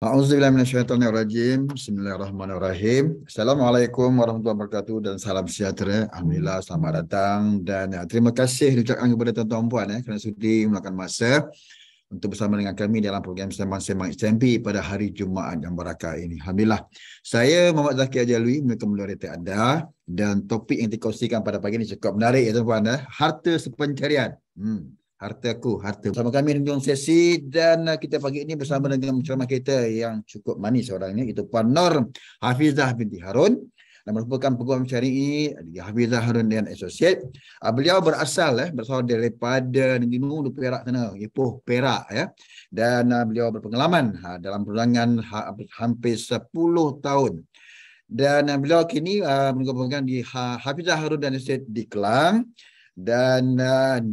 A'udzubillahi minasyaitonirrajim. Bismillahirrahmanirrahim. Assalamualaikum warahmatullahi wabarakatuh dan salam sejahtera. Alhamdulillah, selamat datang dan terima kasih diucapkan kepada tuan-tuan dan puan kerana sudi meluangkan masa untuk bersama dengan kami dalam program Sembang-Sembang STMP pada hari Jumaat yang berkah ini. Alhamdulillah. Saya Muhammad Zaki Ajalwi, Menteri Moderator Anda, dan topik yang dikongsikan pada pagi ini cukup menarik ya tuan-tuan. Harta sepencarian. Hartaku, harta. Bersama kami di dalam sesi dan kita pagi ini bersama dengan penceramah kita yang cukup manis orangnya, itu Puan Nur Hafizah binti Harun dan merupakan peguam syari'i di Hafizah Harun dan Associate. Beliau berasal daripada Negeri Nur Perak sana, Ipoh Perak ya. Dan beliau berpengalaman dalam perundangan hampir 10 tahun. Dan beliau kini merupakan di Hafizah Harun dan Associate di Kelang. Dan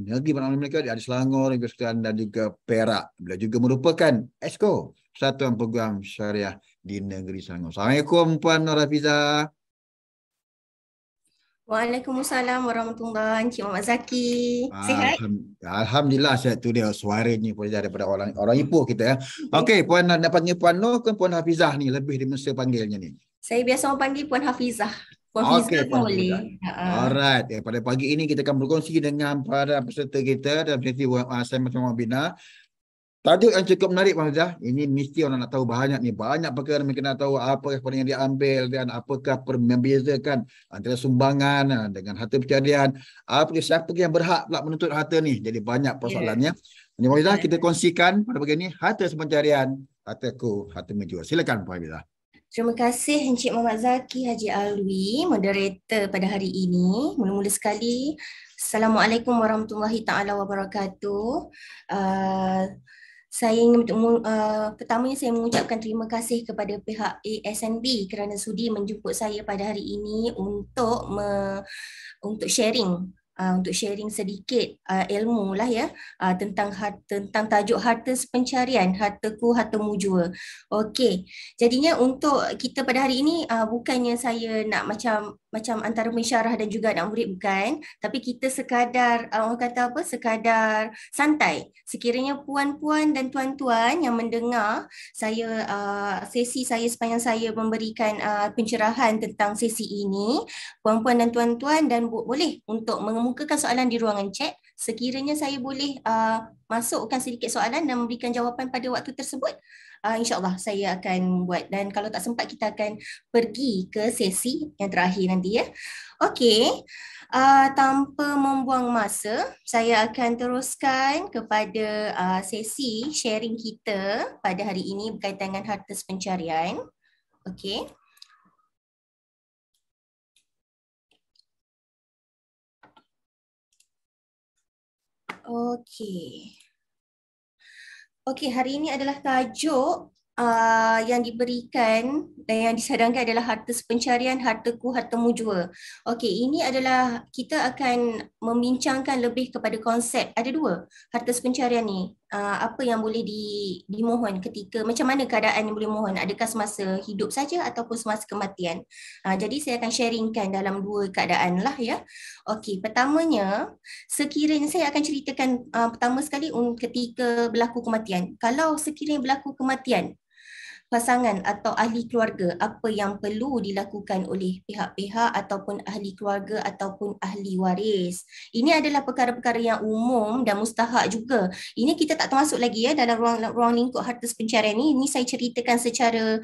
negeri pengalaman mereka ada Selangor, Negeri Sembilan dan juga Perak. Beliau juga merupakan Exco Persatuan Peguam Syariah di Negeri Selangor. Assalamualaikum Puan Nur Hafizah. Waalaikumsalam warahmatullahi wabarakatuh. Encik Muhammad Zaki. Sihat? Alhamdulillah sihat, tu dia suaranya pun daripada orang Ipoh kita ya. Okey, Puan nak panggil Puan Nur ke Puan Hafizah ni, lebih dimesti panggilnya ni? Saya biasa orang panggil Puan Hafizah. Puan Hafizah Okey, pun Puan Hafizah. boleh. Alright, pada pagi ini kita akan berkongsi dengan para peserta kita dalam sesi Sembang-Sembang Bina. Tajuk yang cukup menarik Puan Hafizah. Ini mesti orang nak tahu banyak ni. Banyak perkara yang kena tahu apa yang diambil dan apakah membezakan antara sumbangan dengan harta pencarian. Siapa yang berhak pula menuntut harta ni. Jadi banyak persoalannya. Puan Hafizah, kita kongsikan pada pagi ini harta sepencarian, hartaku, harta menjual. Silakan Puan Hafizah. Terima kasih Encik Muhammad Zaki Haji Alwi, moderator pada hari ini. Mula-mula sekali, Assalamualaikum warahmatullahi taala wabarakatuh. Saya ingin pertamanya saya mengucapkan terima kasih kepada pihak ASNB kerana sudi menjemput saya pada hari ini untuk sharing sedikit ilmu lah ya, tentang tajuk harta pencarian, hartaku hartamu jua. Okey, jadinya untuk kita pada hari ini bukannya saya nak macam antara mensyarah dan juga anak murid, bukan, tapi kita sekadar orang kata apa, sekadar santai. Sekiranya puan-puan dan tuan-tuan yang mendengar saya sesi saya sepanjang saya memberikan pencerahan tentang sesi ini, puan-puan dan tuan-tuan, dan boleh untuk mengemukakan soalan di ruangan chat. Sekiranya saya boleh masukkan sedikit soalan dan memberikan jawapan pada waktu tersebut, InsyaAllah saya akan buat. Dan kalau tak sempat, kita akan pergi ke sesi yang terakhir nanti ya. Okey, tanpa membuang masa, saya akan teruskan kepada sesi sharing kita pada hari ini berkaitan dengan harta pencarian. Okey. Okey, hari ini adalah tajuk yang diberikan dan yang disadangkan adalah harta pencarian, hartaku, hartamu jua. Okey, ini adalah kita akan membincangkan lebih kepada konsep. Ada dua harta pencarian ni. Apa yang boleh dimohon ketika, macam mana keadaan yang boleh mohon, adakah semasa hidup saja ataupun semasa kematian. Jadi saya akan sharingkan dalam dua keadaan lah ya. Okey, pertamanya, sekiranya saya akan ceritakan pertama sekali ketika berlaku kematian. Kalau sekiranya berlaku kematian pasangan atau ahli keluarga, apa yang perlu dilakukan oleh pihak-pihak ataupun ahli keluarga ataupun ahli waris. Ini adalah perkara-perkara yang umum dan mustahak juga. Ini kita tak termasuk lagi ya dalam ruang lingkup harta pencarian ni. Ini saya ceritakan secara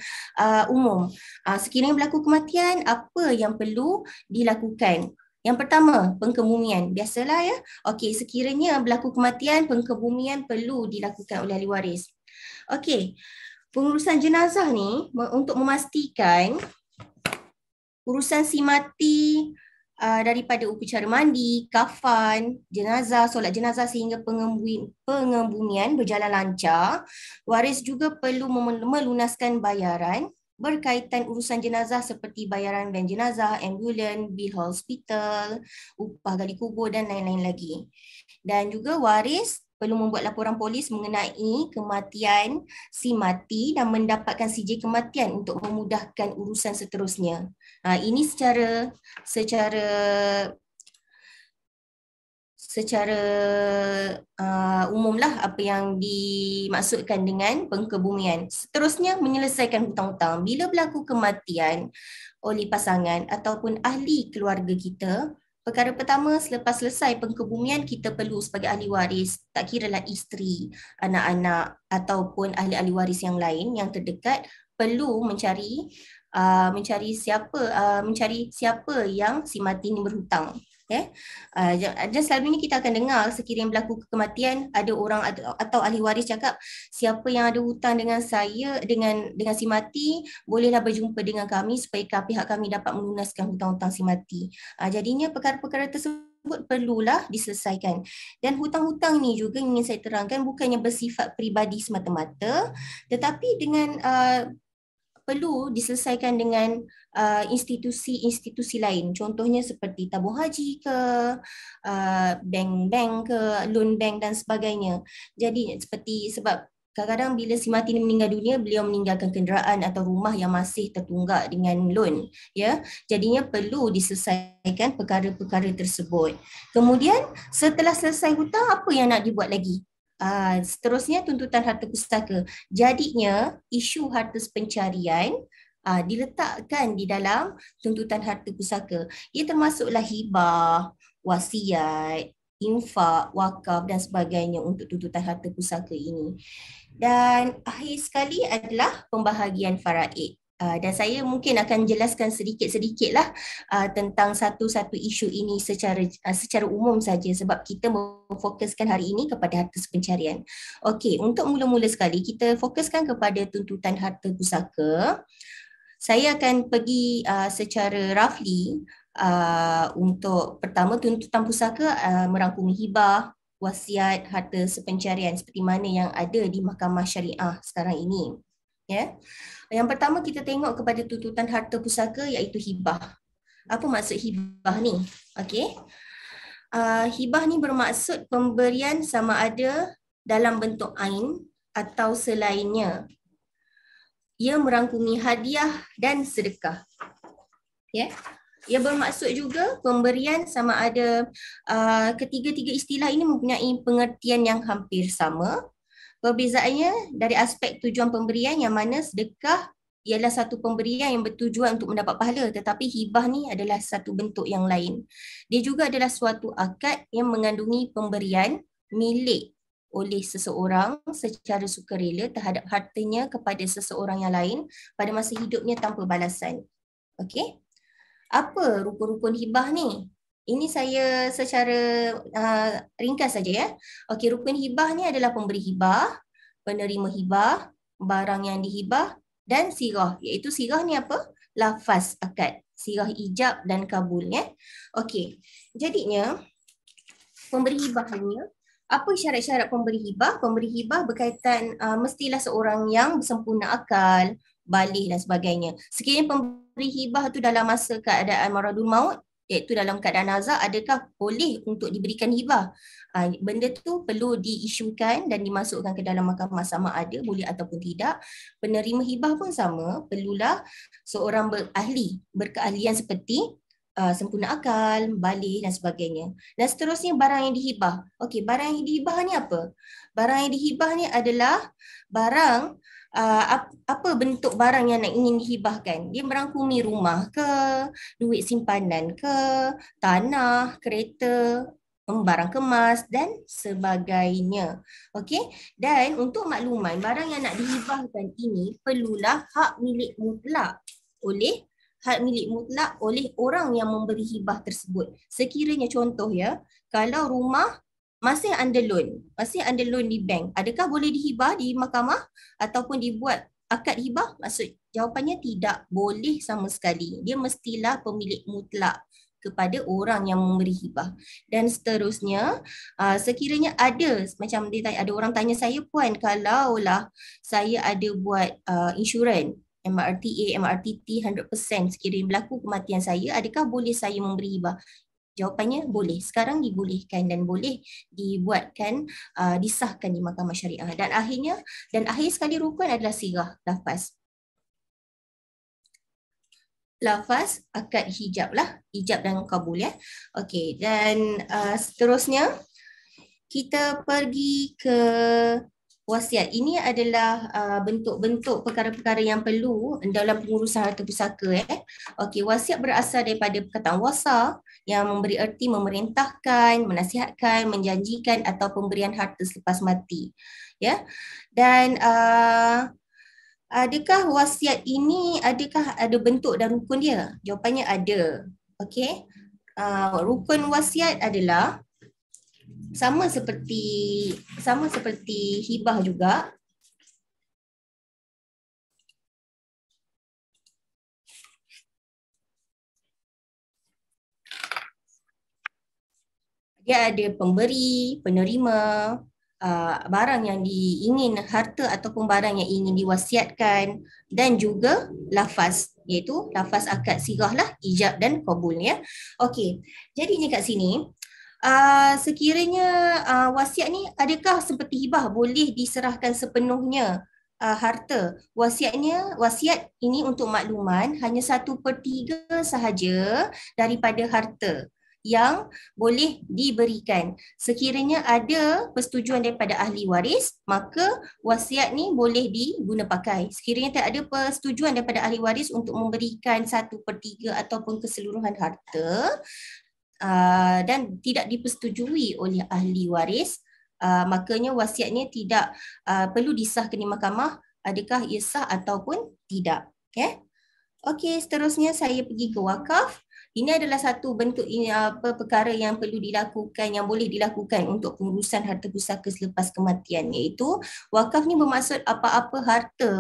umum. Sekiranya berlaku kematian, apa yang perlu dilakukan? Yang pertama, pengkebumian. Biasalah ya. Okey, sekiranya berlaku kematian, pengkebumian perlu dilakukan oleh ahli waris. Okey. Pengurusan jenazah ni untuk memastikan urusan si mati daripada upacara mandi, kafan, jenazah, solat jenazah sehingga pengebumian berjalan lancar. Waris juga perlu melunaskan bayaran berkaitan urusan jenazah seperti bayaran ven jenazah, ambulan, bil hospital, upah gali kubur dan lain-lain lagi. Dan juga waris perlu membuat laporan polis mengenai kematian si mati dan mendapatkan CJ kematian untuk memudahkan urusan seterusnya. Ini secara secara umumlah apa yang dimaksudkan dengan pengkebumian. Seterusnya, menyelesaikan hutang-hutang. Bila berlaku kematian oleh pasangan ataupun ahli keluarga kita, perkara pertama, selepas selesai pengkebumian, kita perlu sebagai ahli waris, tak kiralah isteri, anak-anak ataupun ahli-ahli waris yang lain yang terdekat, perlu mencari siapa yang si mati ini berhutang. Dan selalunya kita akan dengar sekiranya berlaku kematian, ada orang atau ahli waris cakap, siapa yang ada hutang dengan saya, dengan si mati, bolehlah berjumpa dengan kami supaya pihak kami dapat melunaskan hutang-hutang si mati. Jadinya perkara-perkara tersebut perlulah diselesaikan. Dan hutang-hutang ni juga ingin saya terangkan bukannya bersifat peribadi semata-mata, tetapi dengan perlu diselesaikan dengan institusi-institusi lain. Contohnya seperti tabung haji ke, bank-bank ke, loan bank dan sebagainya. Jadi seperti sebab kadang-kadang bila si mati ini meninggal dunia, beliau meninggalkan kenderaan atau rumah yang masih tertunggak dengan loan. Ya, jadinya perlu diselesaikan perkara-perkara tersebut. Kemudian setelah selesai hutang, apa yang nak dibuat lagi? Seterusnya tuntutan harta pusaka. Jadinya isu harta pencarian diletakkan di dalam tuntutan harta pusaka. Ia termasuklah hibah, wasiat, infak, wakaf dan sebagainya untuk tuntutan harta pusaka ini. Dan akhir sekali adalah pembahagian faraid. Dan saya mungkin akan jelaskan sedikit-sedikitlah tentang satu-satu isu ini secara umum saja sebab kita memfokuskan hari ini kepada harta pencarian. Okey, untuk mula-mula sekali kita fokuskan kepada tuntutan harta pusaka. Saya akan pergi secara roughly untuk pertama tuntutan pusaka merangkumi hibah, wasiat, harta sepencarian seperti mana yang ada di Mahkamah Syariah sekarang ini. Ya. Yang pertama kita tengok kepada tuntutan harta pusaka iaitu hibah. Apa maksud hibah ni? Okey. Hibah ni bermaksud pemberian sama ada dalam bentuk ain atau selainnya. Ia merangkumi hadiah dan sedekah. Ya. Ia bermaksud juga pemberian sama ada ketiga-tiga istilah ini mempunyai pengertian yang hampir sama. Perbezaannya dari aspek tujuan pemberian yang mana sedekah ialah satu pemberian yang bertujuan untuk mendapat pahala tetapi hibah ni adalah satu bentuk yang lain. Dia juga adalah suatu akad yang mengandungi pemberian milik oleh seseorang secara sukarela terhadap hartanya kepada seseorang yang lain pada masa hidupnya tanpa balasan. Okey. Apa rukun-rukun hibah ni? Ini saya secara ringkas saja ya. Okey, rukun hibah ni adalah pemberi hibah, penerima hibah, barang yang dihibah dan sirah. Iaitu sirah ni apa? Lafaz akad. Sirah ijab dan kabul ya. Okey. Jadinya pemberi hibah ni, apa syarat-syarat pemberi hibah? Pemberi hibah berkaitan mestilah seorang yang bersempurna akal, balik dan sebagainya. Sekiranya pemberi hibah tu dalam masa keadaan maradul maut, iaitu dalam keadaan nazak, adakah boleh untuk diberikan hibah? Benda tu perlu diisukan dan dimasukkan ke dalam mahkamah sama ada boleh ataupun tidak. Penerima hibah pun sama, perlulah seorang berkeahlian seperti sempurna akal, balik dan sebagainya. Dan seterusnya barang yang dihibah. Okey, barang yang dihibah ni apa? Barang yang dihibah ni adalah barang apa bentuk barang yang ingin dihibahkan. Dia merangkumi rumah ke, duit simpanan ke, tanah, kereta, barang kemas dan sebagainya. Okey? Dan untuk makluman, barang yang nak dihibahkan ini perlulah hak milik mutlak oleh orang yang memberi hibah tersebut. Sekiranya contoh ya, kalau rumah masih under loan di bank, adakah boleh dihibah di mahkamah ataupun dibuat akad hibah? Maksud jawapannya tidak boleh sama sekali. Dia mestilah pemilik mutlak kepada orang yang memberi hibah. Dan seterusnya, sekiranya ada, macam dia tanya, ada orang tanya saya, puan, kalaulah saya ada buat insurans MRTA, MRTT 100%, sekiranya berlaku kematian saya, adakah boleh saya memberi hibah? Jawapannya boleh. Sekarang dibolehkan dan boleh dibuatkan, disahkan di Mahkamah Syariah. Dan akhir sekali rukun adalah sirah lafaz. lafaz akad hijab lah, hijab dan kabul ya. Okey, dan seterusnya kita pergi ke wasiat. Ini adalah bentuk-bentuk perkara-perkara yang perlu dalam pengurusan harta pusaka. Okey, wasiat berasal daripada perkataan wasa yang memberi erti memerintahkan, menasihatkan, menjanjikan atau pemberian harta selepas mati. Ya. Dan adakah wasiat ini ada bentuk dan rukun dia? Jawapannya ada. Okey. Rukun wasiat adalah sama seperti hibah juga. Dia ada pemberi, penerima, barang yang diingin, harta ataupun barang yang ingin diwasiatkan, dan juga lafaz, iaitu lafaz akad sirah lah, ijab dan qabul ya. Okey, jadinya kat sini sekiranya wasiat ni adakah seperti hibah boleh diserahkan sepenuhnya harta. Wasiat ini untuk makluman hanya 1/3 sahaja daripada harta yang boleh diberikan. Sekiranya ada persetujuan daripada ahli waris, maka wasiat ni boleh diguna pakai. Sekiranya tak ada persetujuan daripada ahli waris untuk memberikan 1/3 ataupun keseluruhan harta, dan tidak dipersetujui oleh ahli waris, makanya wasiatnya tidak perlu disahkan di mahkamah adakah ia sah ataupun tidak. Okey, seterusnya saya pergi ke wakaf. Ini adalah satu bentuk perkara yang perlu dilakukan, yang boleh dilakukan untuk pengurusan harta pusaka selepas kematian, iaitu wakaf ni bermaksud apa-apa harta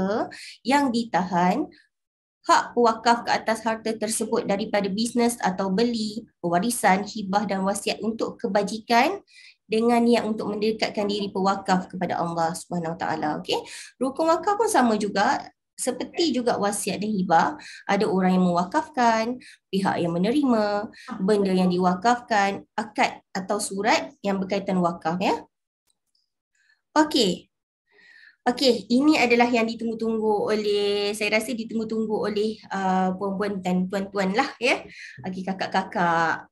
yang ditahan, hak pewakaf ke atas harta tersebut daripada bisnes atau beli, pewarisan, hibah dan wasiat untuk kebajikan dengan niat untuk mendekatkan diri pewakaf kepada Allah Subhanahu Wa Taala. Okey. Rukun wakaf pun sama juga. Seperti juga wasiat dan hibah, ada orang yang mewakafkan, pihak yang menerima, benda yang diwakafkan, akad atau surat yang berkaitan wakaf ya. Okey. Okey, ini adalah yang ditunggu-tunggu oleh, saya rasa ditunggu-tunggu oleh puan-puan dan tuan-tuan lah ya. Okey, kakak-kakak.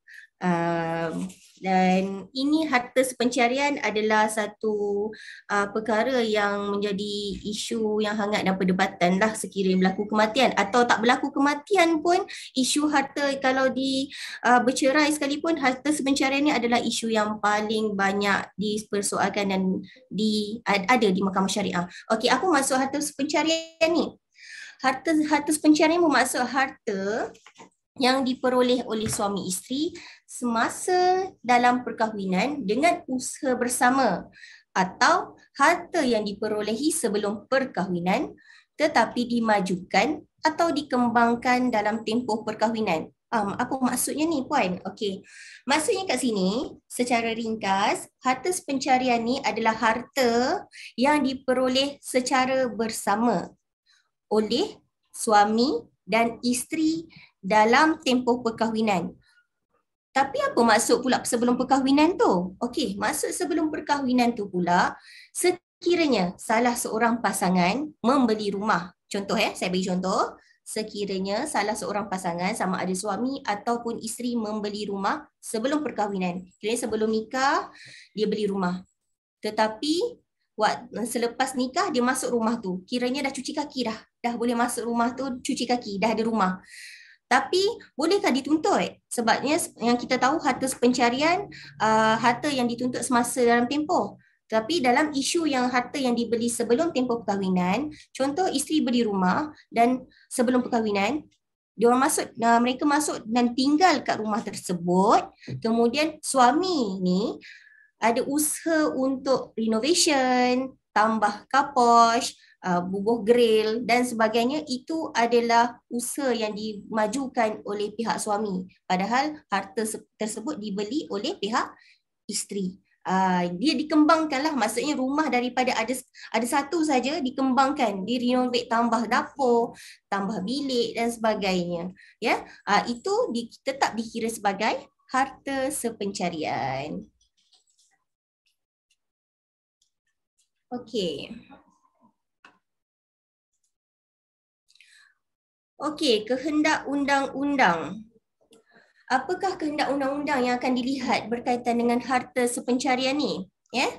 Dan ini harta sepencarian adalah satu perkara yang menjadi isu yang hangat dan perdebatan lah sekiranya berlaku kematian atau tak berlaku kematian pun, isu harta kalau bercerai sekalipun, harta sepencarian ini adalah isu yang paling banyak dipersoalkan dan ada di mahkamah syariah. Okey, apa maksud harta sepencarian ni? Harta sepencarian bermaksud harta yang diperoleh oleh suami isteri semasa dalam perkahwinan dengan usaha bersama, atau harta yang diperolehi sebelum perkahwinan tetapi dimajukan atau dikembangkan dalam tempoh perkahwinan. Apa maksudnya ni puan? Okey. Maksudnya kat sini secara ringkas, harta sepencarian ni adalah harta yang diperoleh secara bersama oleh suami dan isteri dalam tempoh perkahwinan. Tapi apa maksud pula sebelum perkahwinan tu? Okey, maksud sebelum perkahwinan tu pula, sekiranya salah seorang pasangan membeli rumah. Contoh saya bagi contoh. Sekiranya salah seorang pasangan sama ada suami ataupun isteri membeli rumah sebelum perkahwinan. Kira sebelum nikah, dia beli rumah. Tetapi selepas nikah dia masuk rumah tu, kiranya dah cuci kaki dah boleh masuk rumah tu, cuci kaki, dah ada rumah. Tapi bolehkah dituntut? Sebabnya yang kita tahu harta sepencarian, harta yang dituntut semasa dalam tempoh. Tapi dalam isu yang harta yang dibeli sebelum tempoh perkahwinan, contoh isteri beli rumah dan sebelum perkahwinan, mereka masuk dan tinggal kat rumah tersebut. Kemudian suami ni ada usaha untuk renovation, tambah kaposh, bubuh grill dan sebagainya. Itu adalah usaha yang dimajukan oleh pihak suami. Padahal harta tersebut dibeli oleh pihak isteri. Dia dikembangkanlah, maksudnya rumah daripada ada satu saja dikembangkan, direnovate, tambah dapur, tambah bilik dan sebagainya. Ya, itu tetap dikira sebagai harta sepencarian. Okey. Okey, kehendak undang-undang. Apakah kehendak undang-undang yang akan dilihat berkaitan dengan harta sepencarian ni? Ya.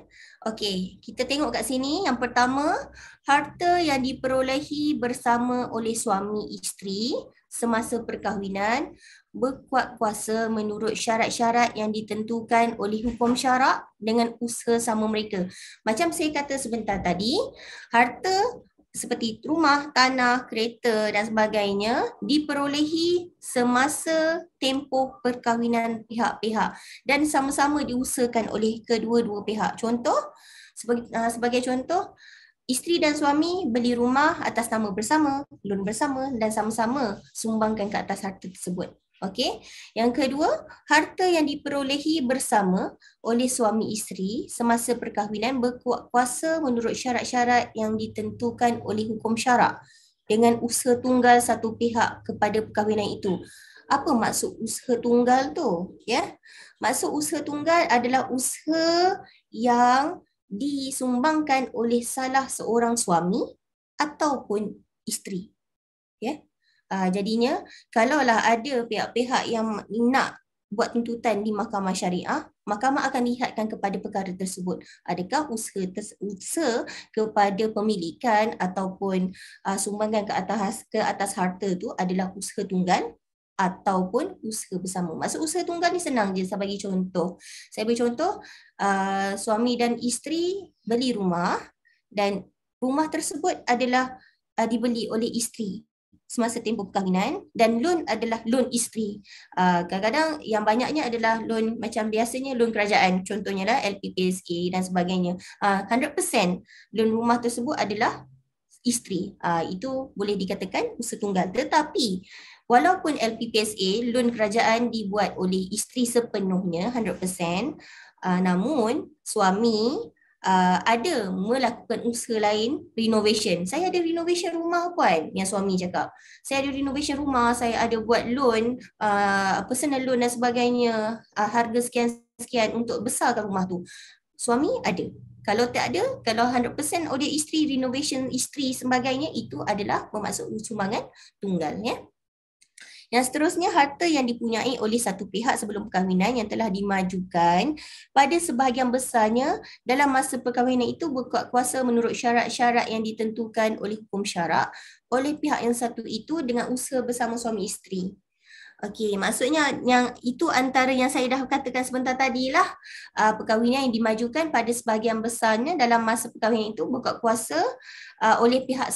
Okey, kita tengok kat sini. Yang pertama, harta yang diperolehi bersama oleh suami isteri semasa perkahwinan berkuat kuasa menurut syarat-syarat yang ditentukan oleh hukum syarak dengan usaha sama mereka. Macam saya kata sebentar tadi, harta seperti rumah, tanah, kereta dan sebagainya diperolehi semasa tempoh perkahwinan pihak-pihak dan sama-sama diusahakan oleh kedua-dua pihak. Contoh, sebagai contoh, isteri dan suami beli rumah atas nama bersama, loan bersama dan sama-sama sumbangkan ke atas harta tersebut. Okey. Yang kedua, harta yang diperolehi bersama oleh suami isteri semasa perkahwinan berkuat kuasa menurut syarat-syarat yang ditentukan oleh hukum syarak dengan usaha tunggal satu pihak kepada perkahwinan itu. Apa maksud usaha tunggal tu? Ya. Maksud usaha tunggal adalah usaha yang disumbangkan oleh salah seorang suami ataupun isteri. Ya. Jadinya kalaulah ada pihak-pihak yang nak buat tuntutan di mahkamah syariah, mahkamah akan lihatkan kepada perkara tersebut. Adakah usaha kepada pemilikan ataupun sumbangan ke atas harta itu adalah usaha tunggal ataupun usaha bersama. Maksud usaha tunggal ni senang je, saya bagi contoh. Saya bagi contoh, suami dan isteri beli rumah dan rumah tersebut adalah dibeli oleh isteri semasa tempoh perkahwinan dan loan adalah loan isteri. Kadang-kadang yang banyaknya adalah loan macam biasanya loan kerajaan, contohnya lah LPPSA dan sebagainya. 100% loan rumah tersebut adalah isteri. Itu boleh dikatakan usaha tunggal. Tetapi walaupun LPPSA loan kerajaan dibuat oleh isteri sepenuhnya 100%, namun suami ada melakukan usaha lain, renovation. Saya ada renovation rumah puan, yang suami cakap. Saya ada renovation rumah, saya ada buat loan, personal loan dan sebagainya, harga sekian-sekian untuk besarkan rumah tu. Suami ada. Kalau tak ada, kalau 100% oleh isteri, renovation isteri sebagainya, itu adalah bermaksud sumbangan tunggal. Ya. Yang seterusnya, harta yang dipunyai oleh satu pihak sebelum perkahwinan yang telah dimajukan pada sebahagian besarnya dalam masa perkahwinan itu berkuat kuasa menurut syarat-syarat yang ditentukan oleh hukum syarak oleh pihak yang satu itu dengan usaha bersama suami isteri. Okey, maksudnya yang itu antara yang saya dah katakan sebentar tadilah, perkahwinan yang dimajukan pada sebahagian besarnya dalam masa perkahwinan itu berkuat kuasa oleh pihak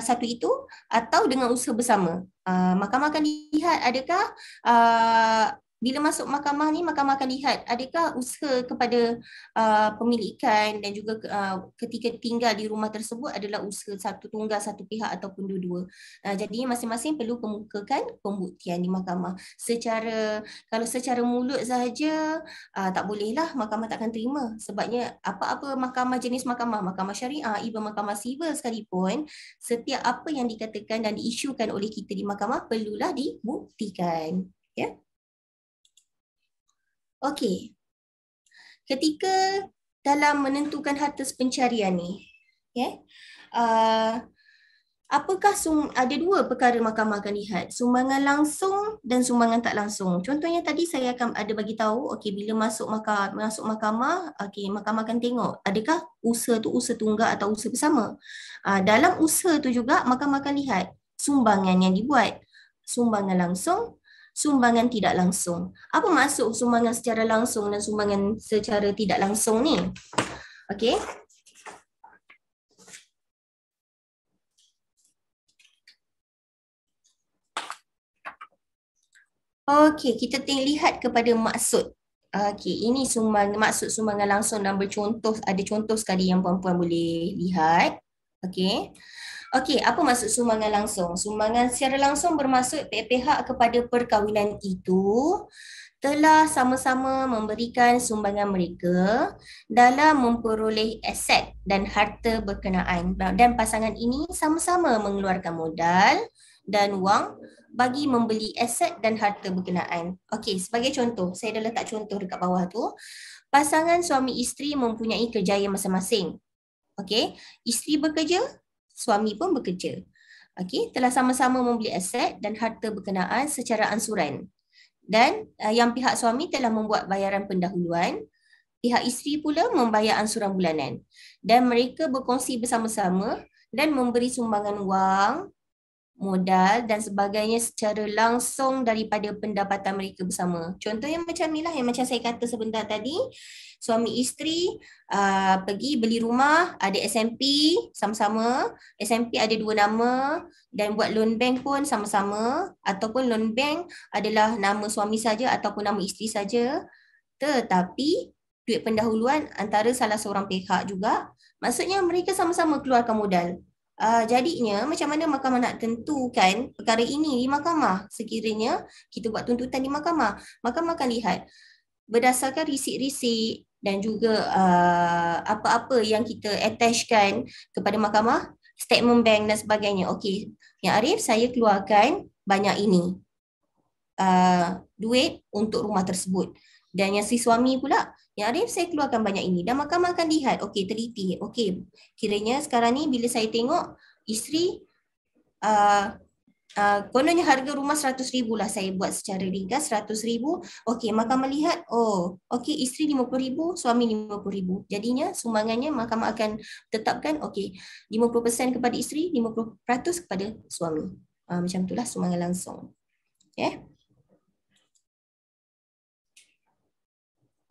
satu itu atau dengan usaha bersama. Mahkamah akan lihat adakah bila masuk mahkamah ni, mahkamah akan lihat adakah usaha kepada pemilikan dan juga ketika tinggal di rumah tersebut adalah usaha satu tunggal satu pihak ataupun dua-dua. Jadi masing-masing perlu kemukakan pembuktian di mahkamah. Kalau secara mulut sahaja tak bolehlah, mahkamah tak akan terima. Sebabnya apa-apa mahkamah jenis mahkamah syariah, even mahkamah sivil sekalipun, setiap apa yang dikatakan dan diisukan oleh kita di mahkamah perlulah dibuktikan. Ya. Okey. Ketika dalam menentukan harta pencarian ni, ya. Apakah ada dua perkara mahkamah akan lihat, sumbangan langsung dan sumbangan tak langsung. Contohnya tadi saya akan ada bagi tahu, okey, bila masuk mahkamah, okey, mahkamah akan tengok adakah usaha tu usaha tunggal atau usaha bersama. Dalam usaha tu juga mahkamah akan lihat sumbangan yang dibuat, sumbangan langsung, sumbangan tidak langsung. Apa maksud sumbangan secara langsung dan sumbangan secara tidak langsung ni? Okey. Okey, kita lihat kepada maksud. Okey, ini maksud sumbangan langsung dan bercontoh, ada contoh sekali yang puan-puan boleh lihat. Okey. Okey, apa maksud sumbangan langsung? Sumbangan secara langsung bermaksud pihak-pihak kepada perkahwinan itu telah sama-sama memberikan sumbangan mereka dalam memperoleh aset dan harta berkenaan, dan pasangan ini sama-sama mengeluarkan modal dan wang bagi membeli aset dan harta berkenaan. Okey, sebagai contoh, saya dah letak contoh dekat bawah tu. Pasangan suami isteri mempunyai kerjaya masing-masing. Okey, isteri bekerja, suami pun bekerja. Okey, telah sama-sama membeli aset dan harta berkenaan secara ansuran. Dan yang pihak suami telah membuat bayaran pendahuluan, pihak isteri pula membayar ansuran bulanan. Dan mereka berkongsi bersama-sama dan memberi sumbangan wang, modal dan sebagainya secara langsung daripada pendapatan mereka bersama. Contoh yang macam ni lah, yang macam saya kata sebentar tadi, suami isteri pergi beli rumah, ada SMP sama-sama, SMP ada 2 nama dan buat loan bank pun sama-sama, ataupun loan bank adalah nama suami saja ataupun nama isteri saja, tetapi duit pendahuluan antara salah seorang pihak juga, maksudnya mereka sama-sama keluarkan modal. Jadinya macam mana mahkamah nak tentukan perkara ini di mahkamah? Sekiranya kita buat tuntutan di mahkamah, mahkamah akan lihat berdasarkan risik-risik dan juga apa-apa yang kita attachkan kepada mahkamah, statement bank dan sebagainya. Okey, Yang Arif, saya keluarkan banyak ini duit untuk rumah tersebut. Dan yang si suami pula, Yang Arif, saya keluarkan banyak ini. Dan mahkamah akan lihat, okey, teliti. Okey, kiranya sekarang ni bila saya tengok isteri kononnya harga rumah 100,000 lah, saya buat secara ringkas 100,000. Okey, mahkamah lihat, oh, okey, isteri 50,000, suami 50,000. Jadinya sumbangannya mahkamah akan tetapkan, okey, 50% kepada isteri, 50% kepada suami. Macam itulah sumbangan langsung. Okay.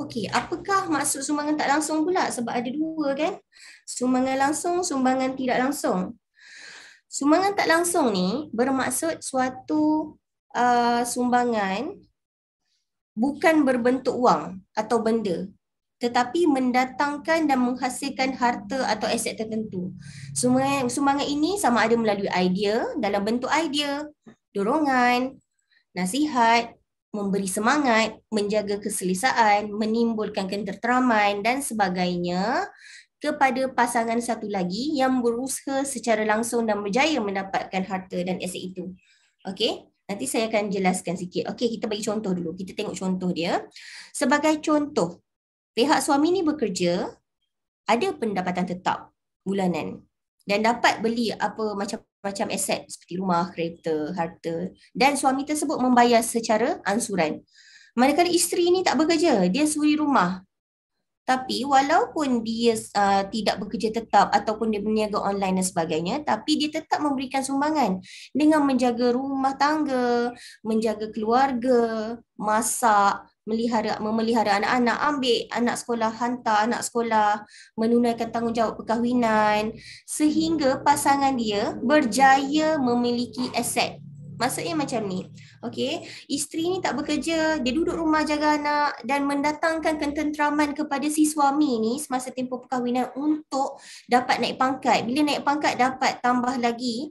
Okey, apakah maksud sumbangan tak langsung pula? Sebab ada dua kan? Sumbangan langsung, sumbangan tidak langsung. Sumbangan tak langsung ni bermaksud suatu sumbangan bukan berbentuk wang atau benda, tetapi mendatangkan dan menghasilkan harta atau aset tertentu. Sumbangan ini sama ada melalui idea, dalam bentuk idea, dorongan, nasihat, memberi semangat, menjaga keselesaan, menimbulkan ketenteraman dan sebagainya kepada pasangan satu lagi yang berusaha secara langsung dan berjaya mendapatkan harta dan aset itu. Okey, nanti saya akan jelaskan sikit. Okey, kita bagi contoh dulu. Kita tengok contoh dia. Sebagai contoh, pihak suami ni bekerja, ada pendapatan tetap bulanan dan dapat beli apa macam aset seperti rumah, kereta, harta, dan suami tersebut membayar secara ansuran. Manakala isteri ni tak bekerja, dia suri rumah. Tapi walaupun dia tidak bekerja tetap ataupun dia berniaga online dan sebagainya, tapi dia tetap memberikan sumbangan dengan menjaga rumah tangga, menjaga keluarga, masak, memelihara anak-anak, ambil anak sekolah, hantar anak sekolah, menunaikan tanggungjawab perkahwinan, sehingga pasangan dia berjaya memiliki aset. Maksudnya macam ni, okey, isteri ni tak bekerja, dia duduk rumah jaga anak dan mendatangkan ketenteraman kepada si suami ni semasa tempoh perkahwinan untuk dapat naik pangkat. Bila naik pangkat dapat tambah lagi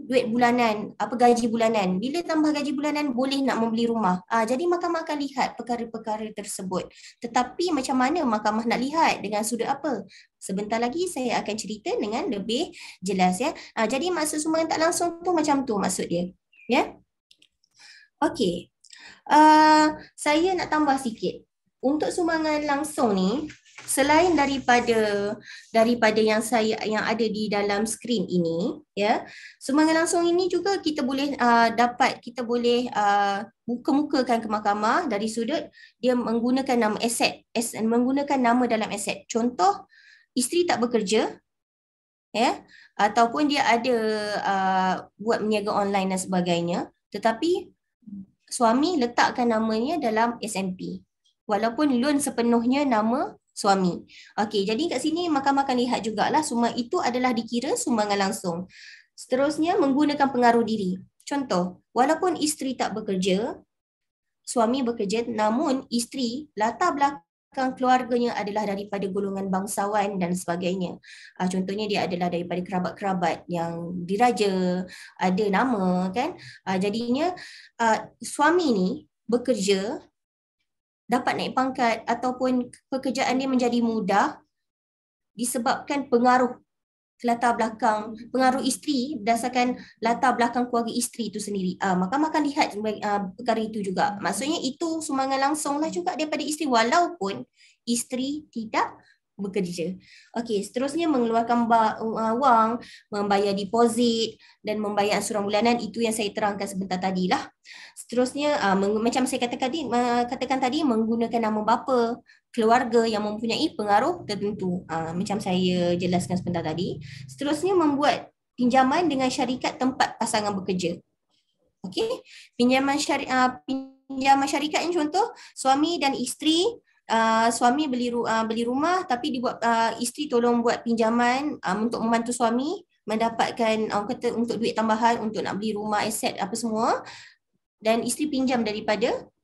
duit bulanan, gaji bulanan. Bila tambah gaji bulanan boleh nak membeli rumah. Jadi mahkamah akan lihat perkara-perkara tersebut. Tetapi macam mana mahkamah nak lihat, dengan sudut apa? Sebentar lagi saya akan cerita dengan lebih jelas ya. Jadi maksud sumbangan tak langsung tu macam tu maksud dia. Ya. Okey. Saya nak tambah sikit. Untuk sumbangan langsung ni, selain daripada yang ada di dalam skrin ini, ya, sumbangan langsung ini juga kita boleh muka-mukakan ke mahkamah dari sudut dia menggunakan nama aset, menggunakan nama dalam aset. Contoh, isteri tak bekerja, ya, ataupun dia ada buat berniaga online dan sebagainya, tetapi suami letakkan namanya dalam SMP, walaupun loan sepenuhnya nama suami. Okey, jadi kat sini mahkamah akan lihat jugalah sumbangan itu adalah dikira sumbangan langsung. Seterusnya, menggunakan pengaruh diri. Contoh, walaupun isteri tak bekerja, suami bekerja, namun isteri latar belakang keluarganya adalah daripada golongan bangsawan dan sebagainya. Contohnya dia adalah daripada kerabat-kerabat yang diraja, ada nama kan. Jadinya suami ni bekerja, dapat naik pangkat ataupun pekerjaan dia menjadi mudah disebabkan pengaruh latar belakang, pengaruh isteri berdasarkan latar belakang keluarga isteri itu sendiri. Mahkamah akan lihat perkara itu juga. Maksudnya itu sumbangan langsung lah juga daripada isteri walaupun isteri tidak bekerja. Okey, seterusnya mengeluarkan wang, membayar deposit dan membayar ansuran bulanan, itu yang saya terangkan sebentar tadi lah. Seterusnya macam saya katakan tadi, menggunakan nama bapa keluarga yang mempunyai pengaruh tertentu. Macam saya jelaskan sebentar tadi. Seterusnya membuat pinjaman dengan syarikat tempat pasangan bekerja. Okey, pinjaman syarikat yang contoh suami dan isteri. Suami beli rumah tapi dibuat isteri tolong buat pinjaman untuk membantu suami mendapatkan kata untuk duit tambahan untuk nak beli rumah, aset apa semua, dan isteri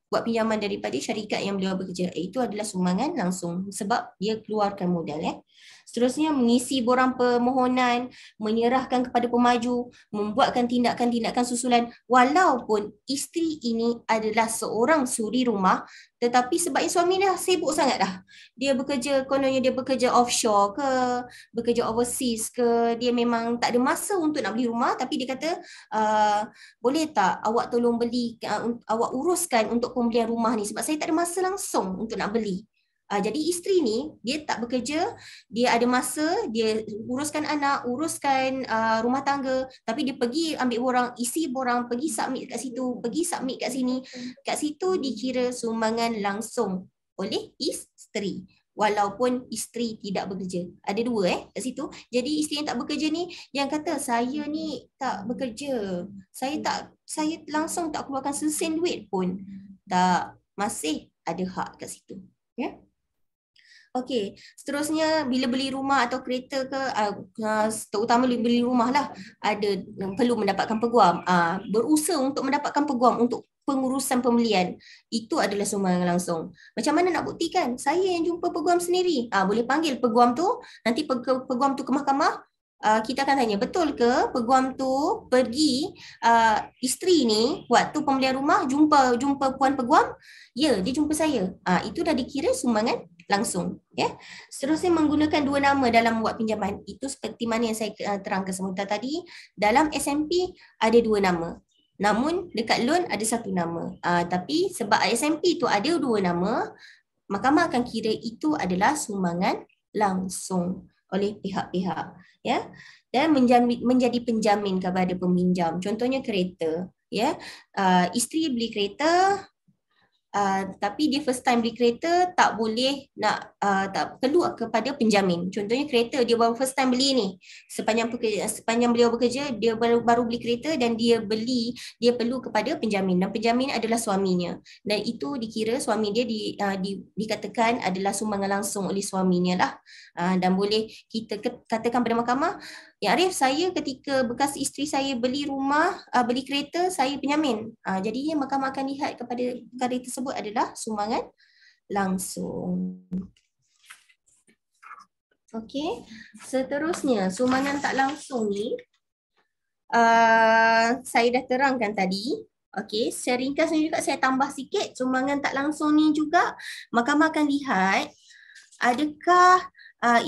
buat pinjaman daripada syarikat yang beliau bekerja. Itu adalah sumbangan langsung sebab dia keluarkan modal. Seterusnya mengisi borang permohonan, menyerahkan kepada pemaju, membuatkan tindakan-tindakan susulan walaupun isteri ini adalah seorang suri rumah, tetapi sebab suami dah sibuk sangat dah. Dia bekerja, kononnya dia bekerja offshore ke, bekerja overseas ke, dia memang tak ada masa untuk nak beli rumah, tapi dia kata, boleh tak awak tolong beli, awak uruskan untuk pembelian rumah ni sebab saya tak ada masa langsung untuk nak beli. Jadi isteri ni dia tak bekerja, dia ada masa, dia uruskan anak, uruskan rumah tangga, tapi dia pergi ambil borang, isi borang, pergi submit kat situ, pergi submit kat sini. Kat situ dikira sumbangan langsung oleh isteri. Walaupun isteri tidak bekerja. Ada dua kat situ. Jadi isteri yang tak bekerja ni yang kata saya ni tak bekerja. Saya langsung tak keluarkan sesen duit pun. Tak, masih ada hak kat situ. Ya. Okey, seterusnya bila beli rumah atau kereta ke, terutama beli rumah lah, perlu mendapatkan peguam. Berusaha untuk mendapatkan peguam untuk pengurusan pembelian. Itu adalah sumbangan langsung. Macam mana nak buktikan? Saya yang jumpa peguam sendiri. Boleh panggil peguam tu, nanti peguam tu ke mahkamah. Kita akan tanya, betul ke peguam tu pergi isteri ni waktu pembelian rumah jumpa puan peguam? Ya, dia jumpa saya. Itu dah dikira sumbangan langsung. Ya. Seterusnya menggunakan dua nama dalam membuat pinjaman. Itu seperti mana yang saya terangkan sebentar tadi. Dalam SMP ada dua nama. Namun dekat loan ada satu nama. Tapi sebab SMP itu ada dua nama, mahkamah akan kira itu adalah sumbangan langsung oleh pihak-pihak. Ya. Dan menjadi penjamin kepada peminjam. Contohnya kereta. Ya. Isteri beli kereta, tapi dia first time beli kereta, tak boleh nak tak perlu kepada penjamin. Contohnya kereta dia baru first time beli ni, sepanjang beliau bekerja dia baru beli kereta dan dia perlu kepada penjamin, dan penjamin adalah suaminya, dan itu dikira suami dia dikatakan adalah sumbangan langsung oleh suaminya lah. Dan boleh kita katakan pada mahkamah, ya Arif, saya ketika bekas isteri saya beli rumah, beli kereta, saya penjamin. Jadi mahkamah akan lihat kepada perkara tersebut adalah sumbangan langsung. Okey, seterusnya sumbangan tak langsung ni saya dah terangkan tadi. Okey, seringkasnya juga saya tambah sikit. Sumbangan tak langsung ni juga mahkamah akan lihat adakah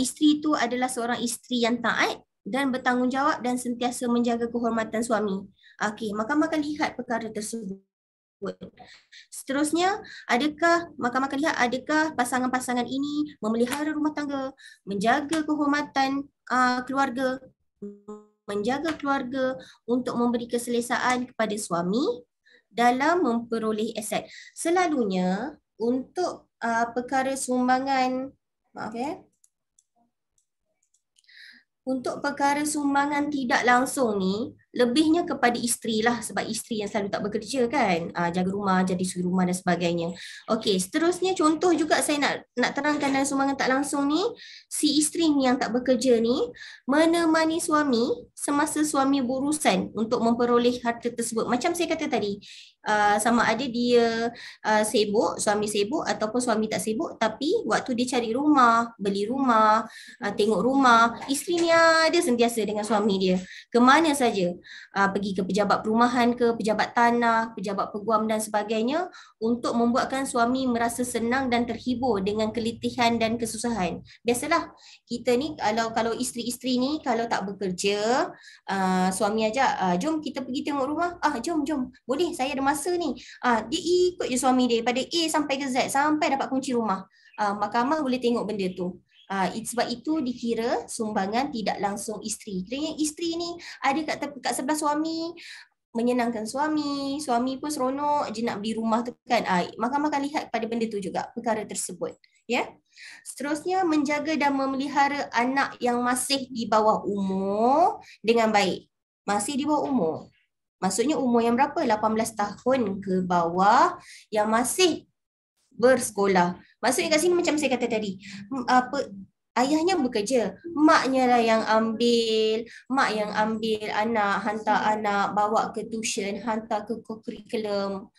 isteri itu adalah seorang isteri yang taat dan bertanggungjawab dan sentiasa menjaga kehormatan suami. Okey, mahkamah akan lihat perkara tersebut. Seterusnya, mahkamah akan lihat adakah pasangan-pasangan ini memelihara rumah tangga, menjaga kehormatan keluarga, menjaga keluarga untuk memberi keselesaan kepada suami dalam memperoleh aset. Selalunya untuk perkara sumbangan, untuk perkara sumbangan tidak langsung ni, lebihnya kepada isteri lah, sebab isteri yang selalu tak bekerja kan, jaga rumah, jadi suri rumah dan sebagainya. Okey, seterusnya contoh juga saya nak terangkan dalam sumbangan tak langsung ni, si isteri ni yang tak bekerja ni menemani suami semasa suami berurusan untuk memperoleh harta tersebut. Macam saya kata tadi, sama ada dia sibuk, suami sibuk ataupun suami tak sibuk, tapi waktu dia cari rumah, beli rumah, tengok rumah, isteri ni ada sentiasa dengan suami dia. Kemana saja, pergi ke pejabat perumahan ke, pejabat tanah, pejabat peguam dan sebagainya, untuk membuatkan suami merasa senang dan terhibur dengan keletihan dan kesusahan. Biasalah kita ni kalau isteri-isteri ni kalau tak bekerja, suami ajak, jom kita pergi tengok rumah, jom boleh, saya ada masa ni. Dia ikut je suami dia pada A sampai ke Z sampai dapat kunci rumah. Mahkamah boleh tengok benda tu. Sebab itu dikira sumbangan tidak langsung isteri. Kiranya isteri ni ada kat sebelah suami, menyenangkan suami, suami pun seronok je nak beli rumah tu kan. Mahkamah akan lihat pada benda tu juga, perkara tersebut. Ya. Seterusnya, menjaga dan memelihara anak yang masih di bawah umur dengan baik. Masih di bawah umur. Maksudnya umur yang berapa? 18 tahun ke bawah yang masih bersekolah. Maksudnya kat sini macam saya kata tadi, ayahnya bekerja, maknya lah yang ambil, mak yang ambil anak, hantar anak, bawa ke tuition, hantar ke co-curriculum,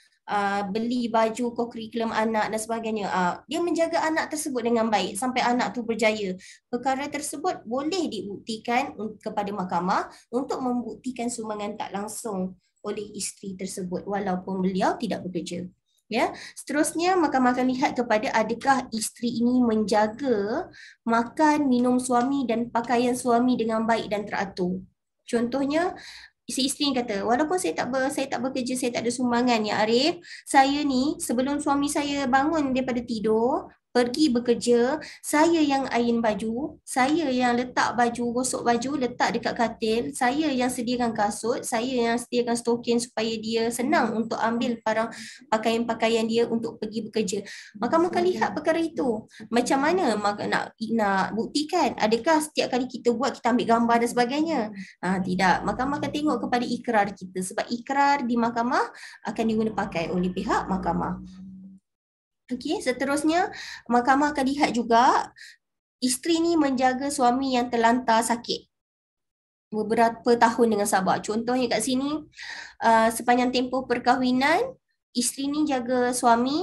beli baju co-curriculum anak dan sebagainya. Dia menjaga anak tersebut dengan baik sampai anak tu berjaya. Perkara tersebut boleh dibuktikan kepada mahkamah untuk membuktikan sumbangan tak langsung oleh isteri tersebut walaupun beliau tidak bekerja. Ya, seterusnya mahkamah akan lihat kepada adakah isteri ini menjaga makan, minum suami dan pakaian suami dengan baik dan teratur. Contohnya, si isteri kata, walaupun saya tak bekerja, saya tak ada sumbangan ya Arif, saya ni sebelum suami saya bangun daripada tidur, pergi bekerja, saya yang iron baju, saya yang letak baju, gosok baju, letak dekat katil, saya yang sediakan kasut, saya yang sediakan stokin supaya dia senang untuk ambil pakaian-pakaian dia untuk pergi bekerja. Maka lihat perkara itu. Macam mana nak buktikan? Adakah setiap kali kita buat, kita ambil gambar dan sebagainya? Tidak. Mahkamah akan tengok kepada ikrar kita. Sebab ikrar di mahkamah akan digunakan oleh pihak mahkamah. Okey, seterusnya mahkamah akan lihat juga isteri ni menjaga suami yang terlantar sakit beberapa tahun dengan sabar. Contohnya kat sini, sepanjang tempoh perkahwinan, isteri ni jaga suami,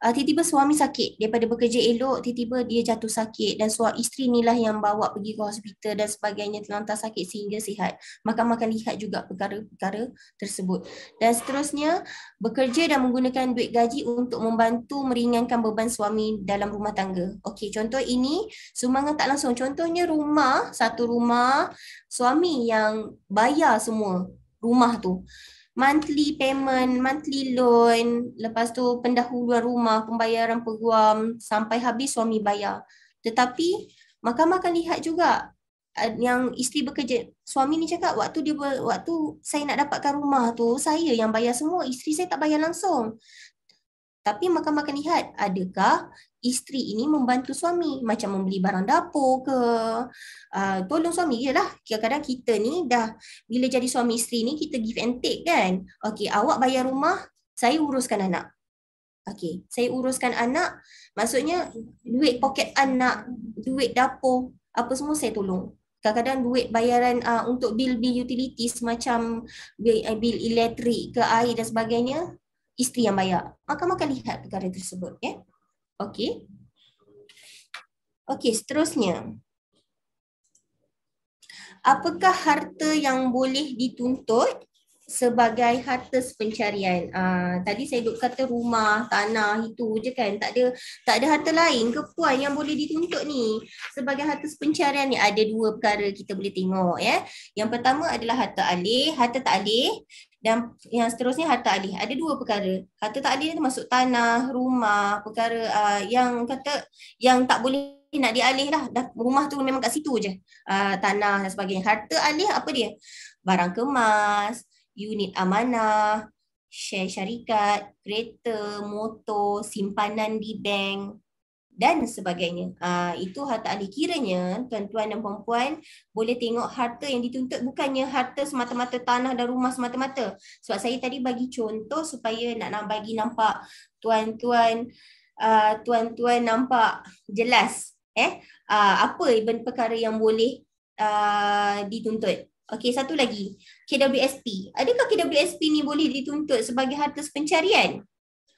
tiba-tiba suami sakit daripada bekerja elok, tiba-tiba dia jatuh sakit dan isteri inilah yang bawa pergi ke hospital dan sebagainya, terlantar sakit sehingga sihat. Mahkamah akan lihat juga perkara-perkara tersebut. Dan seterusnya, bekerja dan menggunakan duit gaji untuk membantu meringankan beban suami dalam rumah tangga. Okey, contoh ini sumbangan tak langsung. Contohnya satu rumah, suami yang bayar semua rumah tu. Monthly payment, monthly loan, lepas tu pendahuluan rumah, pembayaran peguam, sampai habis suami bayar. Tetapi mahkamah akan lihat juga yang isteri bekerja. Suami ni cakap waktu saya nak dapatkan rumah tu, saya yang bayar semua, isteri saya tak bayar langsung. Tapi mahkamah akan lihat adakah isteri ini membantu suami, macam membeli barang dapur ke, tolong suami. Yelah, kadang-kadang kita ni dah, bila jadi suami isteri ni, kita give and take kan. Okey, awak bayar rumah, saya uruskan anak. Okey, saya uruskan anak, maksudnya duit poket anak, duit dapur, apa semua saya tolong. Kadang-kadang duit bayaran untuk bil-bil utilities macam bil elektrik ke air dan sebagainya, isteri yang bayar. Mahkamah akan lihat perkara tersebut. Ya? Okey. Okey, seterusnya. Apakah harta yang boleh dituntut sebagai harta pencarian? Tadi saya duk kata rumah, tanah itu je kan. Tak ada harta lain ke puan yang boleh dituntut ni sebagai harta pencarian ni? Ada dua perkara kita boleh tengok ya. Yang pertama adalah harta alih, harta tak alih, dan yang seterusnya harta alih. Ada dua perkara. Harta tak alih itu masuk tanah, rumah, perkara yang kata yang tak boleh nak dialih lah. Rumah tu memang kat situ je. Tanah dan sebagainya. Harta alih apa dia? Barang kemas, unit amanah, share syarikat, kereta, motor, simpanan di bank dan sebagainya. Itu harta alih. Kiranya tuan-tuan dan puan-puan boleh tengok harta yang dituntut bukannya harta semata-mata tanah dan rumah semata-mata. Sebab saya tadi bagi contoh supaya nak bagi nampak tuan-tuan nampak jelas apa perkara yang boleh dituntut. Okey, satu lagi, KWSP. Adakah KWSP ni boleh dituntut sebagai harta pencarian?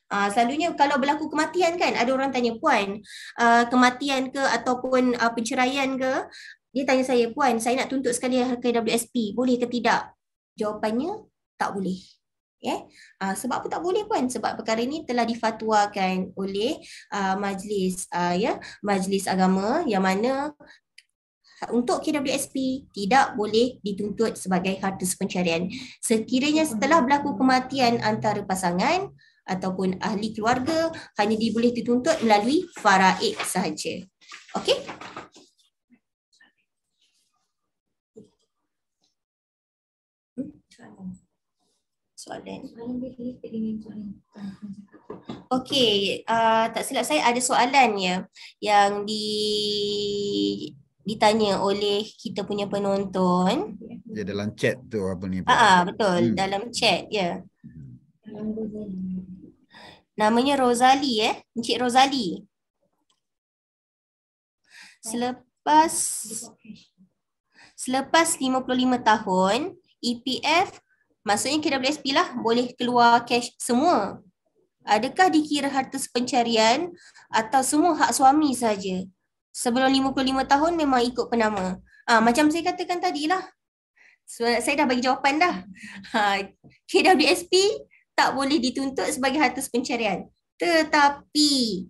Selalunya kalau berlaku kematian kan, ada orang tanya, puan, kematian ke ataupun penceraian ke, dia tanya saya, puan, saya nak tuntut sekali KWSP, boleh ke tidak? Jawapannya, tak boleh. Sebab apa tak boleh puan? Sebab perkara ini telah difatwakan oleh majlis agama yang mana untuk KWSP tidak boleh dituntut sebagai harta pencarian. Sekiranya setelah berlaku kematian antara pasangan ataupun ahli keluarga, hanya boleh dituntut melalui faraid sahaja. Okey? Soalan. Okey, tak silap saya ada soalan ya yang ditanya oleh kita punya penonton. Ya, dalam chat tu apa ni Pak? Betul, dalam chat ya. Namanya Rozali Encik Rozali. Selepas 55 tahun, EPF maksudnya KWSP lah boleh keluar cash semua. Adakah dikira harta pencarian atau semua hak suami saja? Sebelum 55 tahun memang ikut penama. Macam saya katakan tadi lah. Saya dah bagi jawapan dah. KWSP tak boleh dituntut sebagai harta pencarian. Tetapi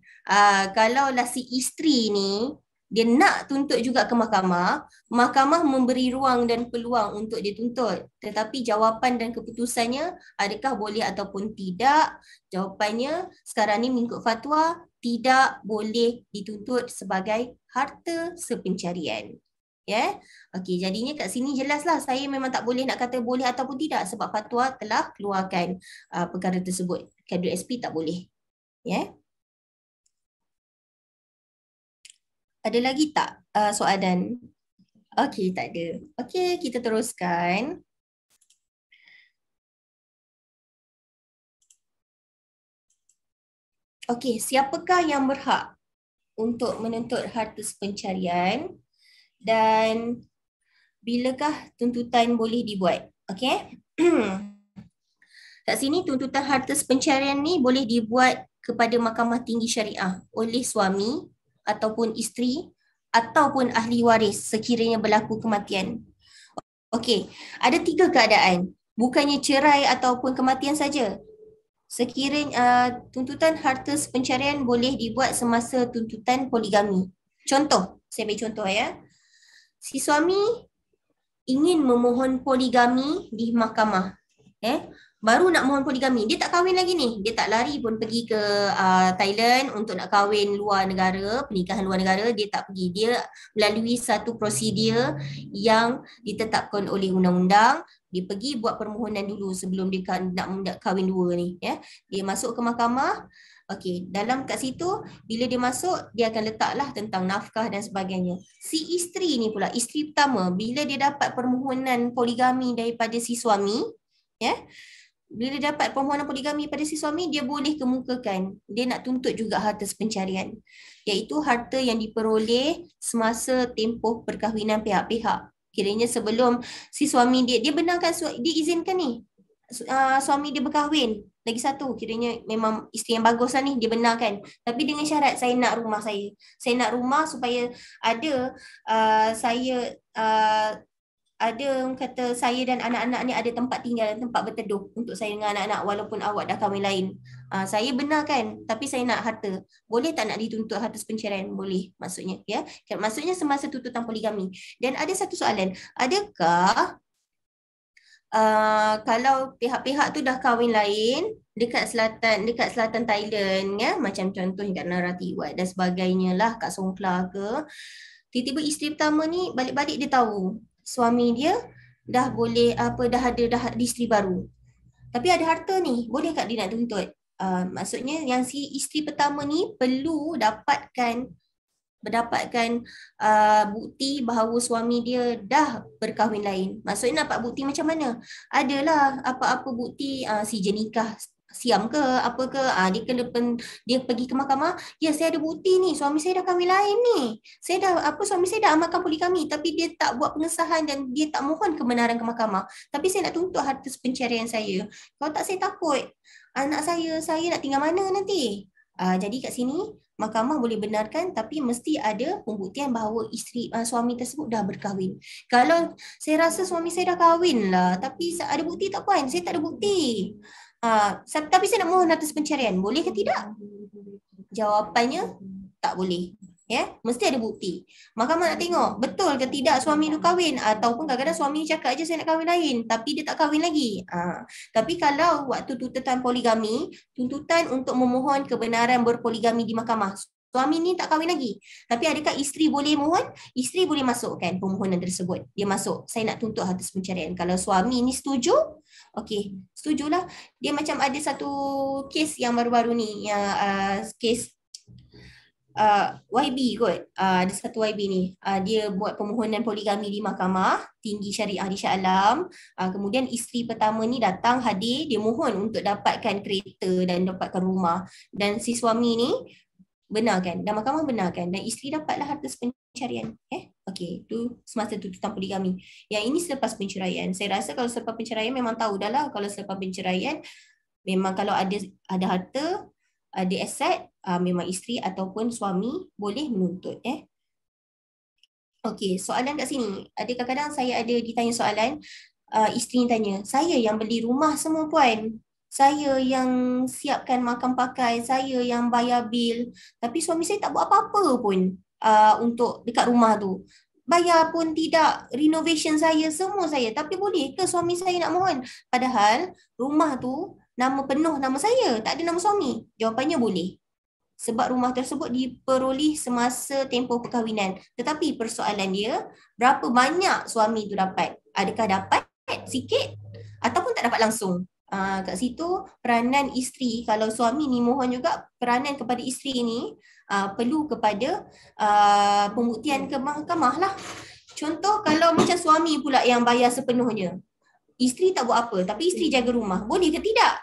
kalaulah si isteri ni dia nak tuntut juga ke mahkamah, mahkamah memberi ruang dan peluang untuk dia tuntut. Tetapi jawapan dan keputusannya adakah boleh ataupun tidak, jawapannya sekarang ni mengikut fatwa tidak boleh dituntut sebagai harta sepencarian. Ya. Okey, jadinya kat sini jelaslah saya memang tak boleh nak kata boleh ataupun tidak sebab fatwa telah keluarkan perkara tersebut. KWSP tak boleh. Ya. Ada lagi tak soalan? Okey, tak ada. Okey, kita teruskan. Okey, siapakah yang berhak untuk menuntut harta pencarian dan bilakah tuntutan boleh dibuat? Okey. Kat sini tuntutan harta pencarian ni boleh dibuat kepada Mahkamah Tinggi Syariah oleh suami ataupun isteri ataupun ahli waris sekiranya berlaku kematian. Okey, ada 3 keadaan. Bukannya cerai ataupun kematian saja. Sekiranya tuntutan harta pencarian boleh dibuat semasa tuntutan poligami. Contoh, saya bagi contoh ya. Si suami ingin memohon poligami di mahkamah. Baru nak mohon poligami, dia tak kahwin lagi ni. Dia tak lari pun pergi ke Thailand untuk nak kahwin luar negara, pernikahan luar negara, dia tak pergi. Dia melalui satu prosedur yang ditetapkan oleh undang-undang. Dia pergi buat permohonan dulu sebelum dia nak kahwin dua ni. Dia masuk ke mahkamah. Okey, dalam kat situ bila dia masuk, dia akan letaklah tentang nafkah dan sebagainya. Si isteri ni pula, isteri pertama, bila dia dapat permohonan poligami daripada si suami, bila dapat permohonan poligami pada si suami, dia boleh kemukakan dia nak tuntut juga harta pencarian, iaitu harta yang diperoleh semasa tempoh perkahwinan pihak-pihak. Kiranya sebelum si suami dia benarkan, dia izinkan ni suami dia berkahwin lagi satu, kiranya memang isteri yang bagus lah ni, dia benarkan. Tapi dengan syarat saya nak rumah saya nak rumah supaya ada ada kata saya dan anak-anak ni ada tempat tinggal, tempat berteduh untuk saya dengan anak-anak walaupun awak dah kahwin lain. Saya benarkan, tapi saya nak harta. Boleh tak nak dituntut harta pencarian? Boleh maksudnya. Maksudnya semasa tuntutan poligami. Dan ada satu soalan, adakah kalau pihak-pihak tu dah kahwin lain dekat selatan Thailand, macam contohnya kat Naratiwat dan sebagainya lah, kat Songkla ke, tiba-tiba isteri pertama ni balik-balik dia tahu suami dia dah ada isteri baru. Tapi ada harta ni, boleh tak dia nak tuntut? Maksudnya yang si isteri pertama ni perlu mendapatkan bukti bahawa suami dia dah berkahwin lain. Maksudnya dapat bukti macam mana? Adalah apa-apa bukti si jenikah siam ke apa ke, dia pergi ke mahkamah, ya saya ada bukti ni, suami saya dah kahwin lain ni, suami saya dah amalkan poligami, tapi dia tak buat pengesahan dan dia tak mohon kebenaran ke mahkamah, tapi saya nak tuntut harta pencarian saya. Kalau tak, saya takut anak saya nak tinggal mana nanti. Jadi kat sini mahkamah boleh benarkan, tapi mesti ada pembuktian bahawa suami tersebut dah berkahwin. Kalau saya rasa suami saya dah kahwin lah, tapi ada bukti tak puan, saya tak ada bukti. Tapi saya nak mohon harta pencarian, boleh ke tidak? Jawapannya tak boleh. Mesti ada bukti. Mahkamah nak tengok betul ke tidak suami tu kahwin, ataupun kadang-kadang suami cakap aja saya nak kahwin lain tapi dia tak kahwin lagi. Tapi kalau waktu tuntutan poligami, tuntutan untuk memohon kebenaran berpoligami di mahkamah, suami ni tak kahwin lagi. Tapi adakah isteri boleh mohon? Isteri boleh masukkan permohonan tersebut. Dia masuk, saya nak tuntut harta pencarian. Kalau suami ni setuju, okey, setujulah. Dia macam ada satu kes yang baru-baru ni, yang kes YB kot, ada satu YB ni, dia buat permohonan poligami di Mahkamah Tinggi Syariah di Shah Alam. Kemudian isteri pertama ni datang hadir, dia mohon untuk dapatkan kereta dan dapatkan rumah, dan si suami ni benarkan, dan mahkamah benarkan, dan isteri dapatlah harta pencarian. Okey, tu semasa tuntutan poligami. Yang ini selepas penceraian. Saya rasa kalau selepas penceraian memang tahu dah lah, kalau selepas penceraian memang kalau ada harta, ada aset, memang isteri ataupun suami boleh menuntut. Okey, soalan kat sini. Ada kadang-kadang saya ada ditanya soalan, isteri tanya, saya yang beli rumah semua puan, saya yang siapkan makan pakai, saya yang bayar bil, tapi suami saya tak buat apa-apa pun untuk dekat rumah tu. Bayar pun tidak, renovation saya, semua saya. Tapi boleh ke suami saya nak mohon? Padahal rumah tu nama penuh nama saya, tak ada nama suami. Jawapannya boleh. Sebab rumah tersebut diperoleh semasa tempoh perkahwinan. Tetapi persoalan dia, berapa banyak suami tu dapat? Adakah dapat sikit ataupun tak dapat langsung? Kat situ peranan isteri, kalau suami ni mohon juga, peranan kepada isteri ni perlu kepada pembuktian ke mahkamah lah. Contoh kalau macam suami pula yang bayar sepenuhnya, isteri tak buat apa, tapi isteri jaga rumah, boleh ke tidak?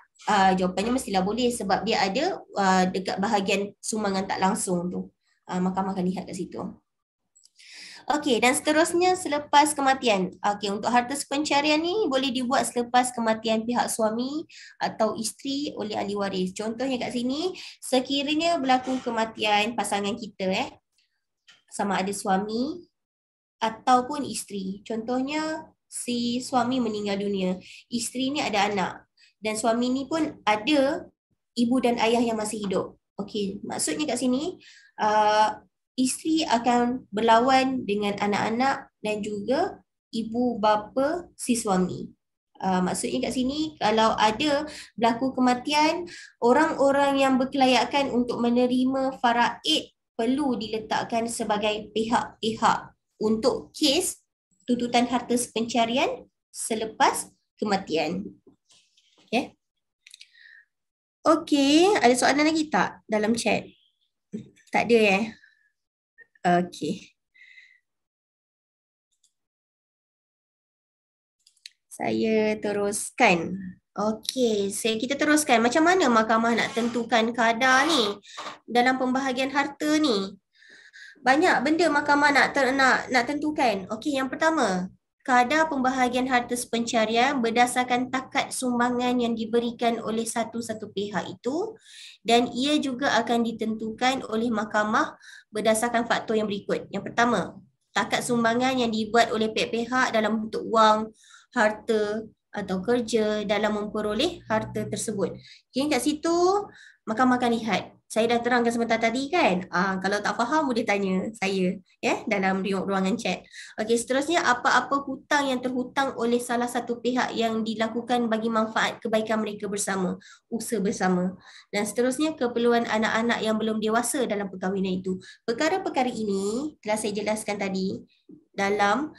Jawapannya mestilah boleh, sebab dia ada dekat bahagian sumbangan tak langsung tu. Mahkamah akan lihat kat situ. Okey, dan seterusnya selepas kematian. Okey, untuk harta pencarian ni boleh dibuat selepas kematian pihak suami atau isteri oleh ahli waris. Contohnya kat sini, sekiranya berlaku kematian pasangan kita, sama ada suami ataupun isteri. Contohnya si suami meninggal dunia, isteri ni ada anak, dan suami ni pun ada ibu dan ayah yang masih hidup. Okey, maksudnya kat sini isteri akan berlawan dengan anak-anak dan juga ibu bapa si suami. Maksudnya kat sini kalau ada berlaku kematian, orang-orang yang berkelayakan untuk menerima faraid perlu diletakkan sebagai pihak-pihak untuk kes tuntutan harta pencarian selepas kematian. Okey, ada soalan lagi tak dalam chat? Tak ada Okey. Saya teruskan. Okey, kita teruskan. Macam mana mahkamah nak tentukan kadar ni dalam pembahagian harta ni? Banyak benda mahkamah nak tentukan. Okey, yang pertama, kadar pembahagian harta pencarian berdasarkan takat sumbangan yang diberikan oleh satu-satu pihak itu, dan ia juga akan ditentukan oleh mahkamah berdasarkan faktor yang berikut. Yang pertama, takat sumbangan yang dibuat oleh pihak-pihak dalam bentuk wang, harta atau kerja dalam memperoleh harta tersebut. Okay, kat situ mahkamah akan lihat. Saya dah terangkan sebentar tadi kan. Kalau tak faham boleh tanya saya dalam ruangan chat. Okey, seterusnya apa-apa hutang yang terhutang oleh salah satu pihak yang dilakukan bagi manfaat kebaikan mereka bersama, usaha bersama. Dan seterusnya keperluan anak-anak yang belum dewasa dalam perkahwinan itu. Perkara-perkara ini telah saya jelaskan tadi dalam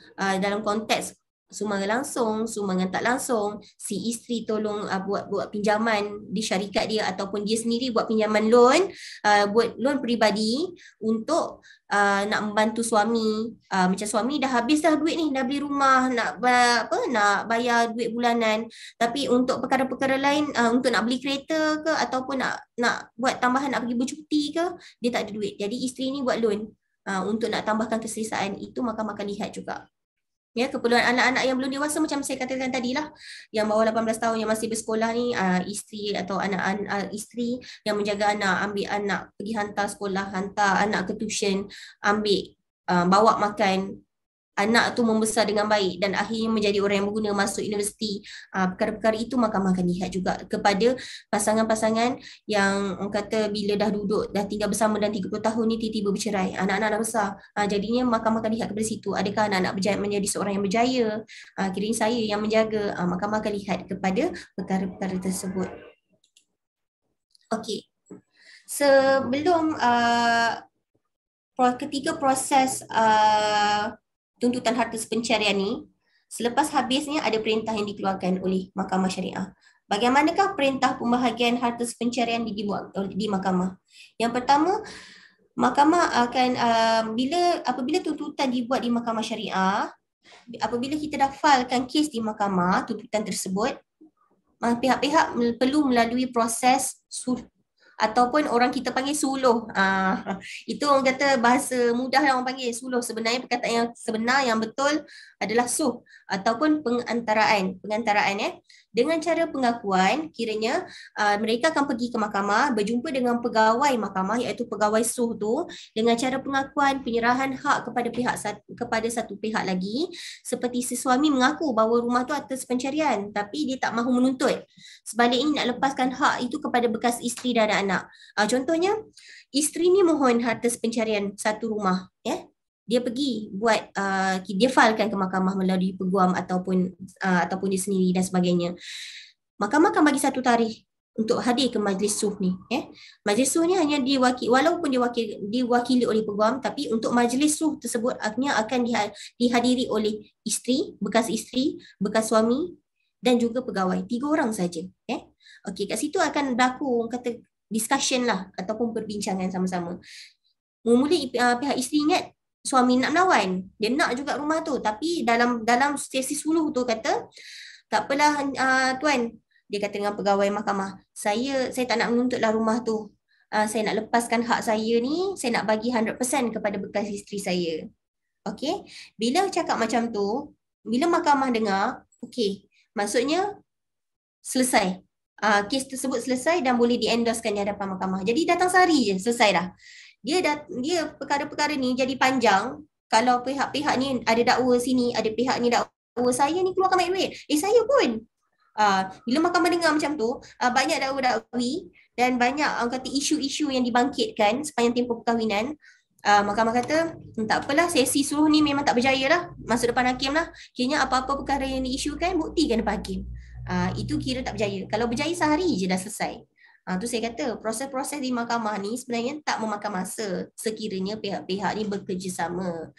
konteks sumbangan langsung, sumbangan tak langsung, si isteri tolong buat pinjaman di syarikat dia ataupun dia sendiri buat pinjaman loan, buat loan peribadi untuk nak membantu suami. Macam suami dah habis dah duit ni, dah beli rumah, nak bayar duit bulanan, tapi untuk perkara-perkara lain, untuk nak beli kereta ke ataupun nak buat tambahan, nak pergi bercuti ke, dia tak ada duit. Jadi isteri ni buat loan untuk nak tambahkan keselesaan. Itu mahkamah akan lihat juga. Keperluan anak-anak yang belum dewasa macam saya katakan tadi lah, yang bawah 18 tahun yang masih bersekolah ni, isteri atau anak-anak isteri yang menjaga anak, ambil anak pergi hantar sekolah, hantar anak ke tuition, ambil bawa makan, anak tu membesar dengan baik dan akhirnya menjadi orang yang berguna masuk universiti. Perkara-perkara itu mahkamah akan lihat juga kepada pasangan-pasangan yang orang kata bila dah duduk, dah tinggal bersama dan 30 tahun ni tiba-tiba bercerai, anak-anak dah besar. Jadinya mahkamah akan lihat kepada situ. Adakah anak-anak menjadi seorang yang berjaya? Kiranya saya yang menjaga. Mahkamah akan lihat kepada perkara-perkara tersebut. Okey. Sebelum ketika proses tuntutan harta pencarian ni, selepas habisnya ada perintah yang dikeluarkan oleh Mahkamah Syariah. Bagaimanakah perintah pembahagian harta pencarian dibuat di mahkamah? Yang pertama, mahkamah akan apabila tuntutan dibuat di Mahkamah Syariah, apabila kita dah filekan kes di mahkamah tuntutan tersebut, pihak-pihak perlu melalui proses ataupun orang kita panggil suluh. Itu orang kata bahasa mudah lah orang panggil suluh. Sebenarnya perkataan yang sebenar yang betul adalah suh ataupun pengantaraan. Dengan cara pengakuan, kiranya mereka akan pergi ke mahkamah, berjumpa dengan pegawai mahkamah iaitu pegawai suh tu, dengan cara pengakuan penyerahan hak kepada satu pihak lagi, seperti si suami mengaku bahawa rumah tu atas pencarian tapi dia tak mahu menuntut. Sebaliknya nak lepaskan hak itu kepada bekas isteri dan anak. Contohnya, isteri ni mohon harta pencarian satu rumah, ya. Dia pergi buat dia filekan ke mahkamah melalui peguam ataupun dia sendiri dan sebagainya. Mahkamah akan bagi satu tarikh untuk hadir ke majlis suh ni, ya. Majlis suh ni hanya walaupun diwakili oleh peguam, tapi untuk majlis suh tersebut akan dihadiri oleh isteri, bekas suami dan juga pegawai. 3 orang saja, ya. Okey, kat situ akan berlaku kata discussion lah ataupun perbincangan sama-sama. Mula pihak isteri ingat suami nak melawan. Dia nak juga rumah tu, tapi dalam sesi suluh tu kata, tak apalah tuan. Dia kata dengan pegawai mahkamah, saya tak nak menuntutlah rumah tu. Saya nak lepaskan hak saya ni, saya nak bagi 100% kepada bekas isteri saya. Okey, bila cakap macam tu, bila mahkamah dengar, okey, maksudnya selesai. Kes tersebut selesai dan boleh di-endorsekan di hadapan mahkamah. Jadi datang sehari je, selesai dah. Dia perkara-perkara ni jadi panjang. Kalau pihak-pihak ni ada dakwa sini, ada pihak ni dakwa saya ni keluarkan banyak duit. Saya pun. Bila mahkamah dengar macam tu, banyak dakwa-dakwi dan banyak kata isu-isu yang dibangkitkan sepanjang tempoh perkahwinan. Mahkamah kata, tak apalah, sesi suruh ni memang tak berjaya lah. Masuk depan hakim lah. Kiranya apa-apa perkara yang diisukan, buktikan depan hakim. Itu kira tak berjaya. Kalau berjaya sehari je dah selesai. Tu saya kata proses-proses di mahkamah ni sebenarnya tak memakan masa sekiranya pihak-pihak ni bekerjasama.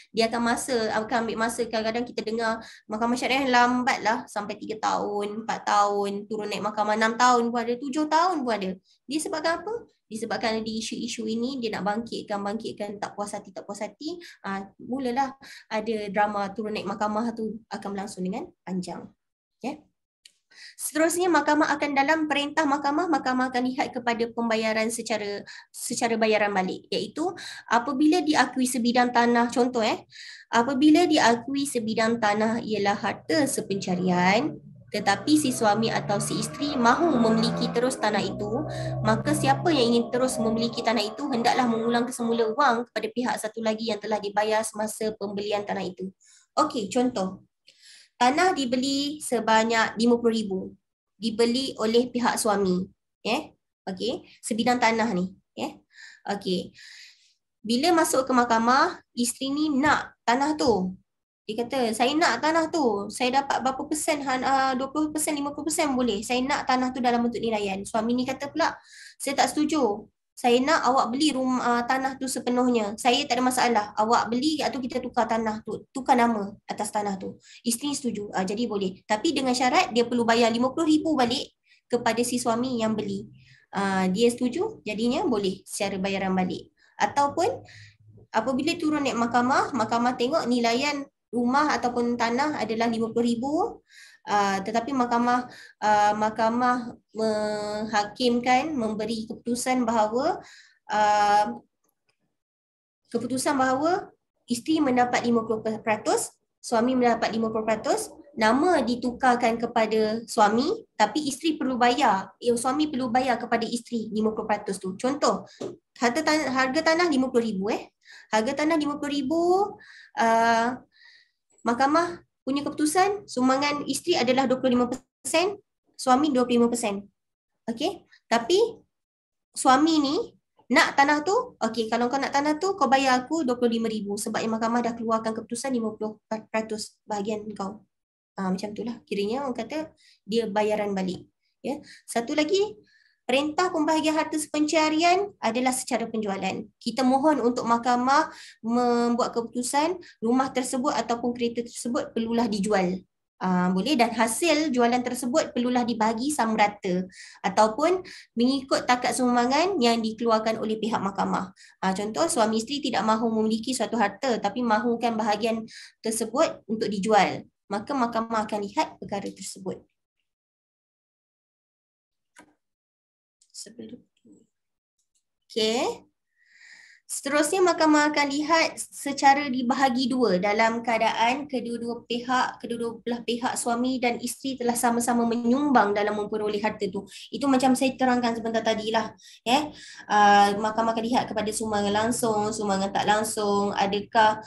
Dia akan ambil masa, kadang-kadang kita dengar mahkamah syariah lambat lah sampai 3 tahun, 4 tahun, turun naik mahkamah 6 tahun pun ada, 7 tahun pun ada. Disebabkan apa? Disebabkan di isu-isu ini dia nak bangkitkan tak puas hati. Mulalah ada drama turun naik mahkamah tu akan berlangsung dengan panjang. Seterusnya mahkamah akan dalam perintah mahkamah akan lihat kepada pembayaran secara bayaran balik, iaitu apabila diakui sebidang tanah, contoh apabila diakui sebidang tanah ialah harta sepencarian, tetapi si suami atau si isteri mahu memiliki terus tanah itu, maka siapa yang ingin terus memiliki tanah itu hendaklah mengulang kesemula wang kepada pihak satu lagi yang telah dibayar semasa pembelian tanah itu. Okey, contoh. Tanah dibeli sebanyak 50,000. Dibeli oleh pihak suami. Okey, sebidang tanah ni. Okey. Bila masuk ke mahkamah, isteri ni nak tanah tu. Dia kata, saya nak tanah tu. Saya dapat berapa persen, 20%, 50% boleh. Saya nak tanah tu dalam bentuk nilaian. Suami ni kata pula, saya tak setuju. Saya nak awak beli tanah tu sepenuhnya. Saya tak ada masalah. Awak beli atau kita tukar tanah tu. Tukar nama atas tanah tu. Isteri setuju. Jadi boleh. Tapi dengan syarat dia perlu bayar 50,000 balik kepada si suami yang beli. Dia setuju, jadinya boleh secara bayaran balik. Ataupun apabila turun naik mahkamah tengok nilaian rumah ataupun tanah adalah 50,000. Tetapi mahkamah menghakimkan, memberi keputusan bahawa isteri mendapat 50%, suami mendapat 50%, nama ditukarkan kepada suami, tapi isteri perlu bayar, suami perlu bayar kepada isteri 50% tu. Contoh, harga tanah 50,000 harga tanah 50,000, mahkamah punya keputusan sumbangan isteri adalah 25%, suami 25%. Okey, tapi suami ni nak tanah tu, okey, kalau kau nak tanah tu kau bayar aku 25,000 sebab yang mahkamah dah keluarkan keputusan 50% bahagian kau. Macam itulah kiranya orang kata dia bayaran balik. Satu lagi, Perintah pembahagian harta sepencarian adalah secara penjualan. Kita mohon untuk mahkamah membuat keputusan rumah tersebut ataupun kereta tersebut perlulah dijual. Boleh, dan hasil jualan tersebut perlulah dibahagi sama rata ataupun mengikut takat sumbangan yang dikeluarkan oleh pihak mahkamah. Contoh, suami isteri tidak mahu memiliki suatu harta tapi mahukan bahagian tersebut untuk dijual, maka mahkamah akan lihat perkara tersebut. Sebelum seterusnya, mahkamah akan lihat secara dibahagi dua dalam keadaan kedua-dua belah pihak suami dan isteri telah sama-sama menyumbang dalam memperoleh harta tu. Itu macam saya terangkan sebentar tadi lah. Mahkamah akan lihat kepada sumbangan langsung, sumbangan tak langsung. Adakah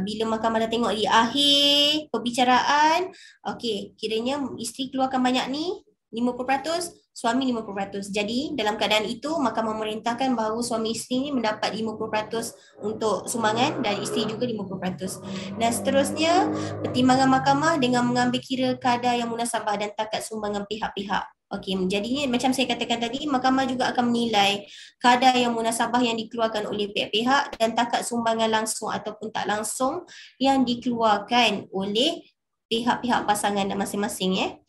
bila mahkamah dah tengok di akhir perbicaraan, okey, kiranya isteri keluarkan banyak ni, 50%, suami 50%. Jadi dalam keadaan itu mahkamah memerintahkan bahawa suami isteri ini mendapat 50% untuk sumbangan dan isteri juga 50%. Dan seterusnya, pertimbangan mahkamah dengan mengambil kira kadar yang munasabah dan takat sumbangan pihak-pihak. Okey, jadinya macam saya katakan tadi, mahkamah juga akan menilai kadar yang munasabah yang dikeluarkan oleh pihak-pihak dan takat sumbangan langsung ataupun tak langsung yang dikeluarkan oleh pihak-pihak pasangan masing-masing.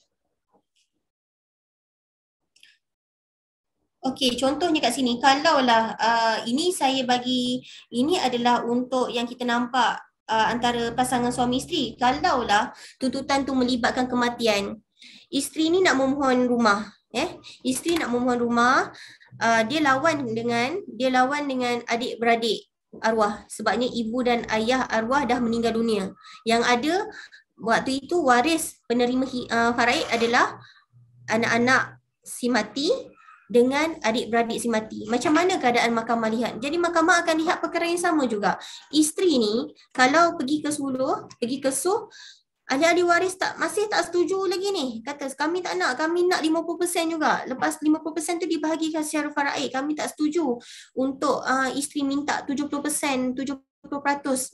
Okey, contohnya kat sini, kalaulah ini saya bagi, ini adalah untuk yang kita nampak antara pasangan suami isteri. Kalaulah tuntutan tu melibatkan kematian, isteri ni nak memohon rumah, isteri nak memohon rumah, dia lawan dengan adik-beradik arwah, sebabnya ibu dan ayah arwah dah meninggal dunia. Yang ada waktu itu waris penerima faraid adalah anak-anak si mati dengan adik-beradik si mati. Macam mana keadaan mahkamah lihat? Jadi mahkamah akan lihat perkara yang sama juga. Isteri ni kalau pergi ke SUH, ahli-ahli waris masih tak setuju lagi ni. Kata kami tak nak, kami nak 50% juga. Lepas 50% tu dibahagikan secara faraid, kami tak setuju untuk isteri minta 70%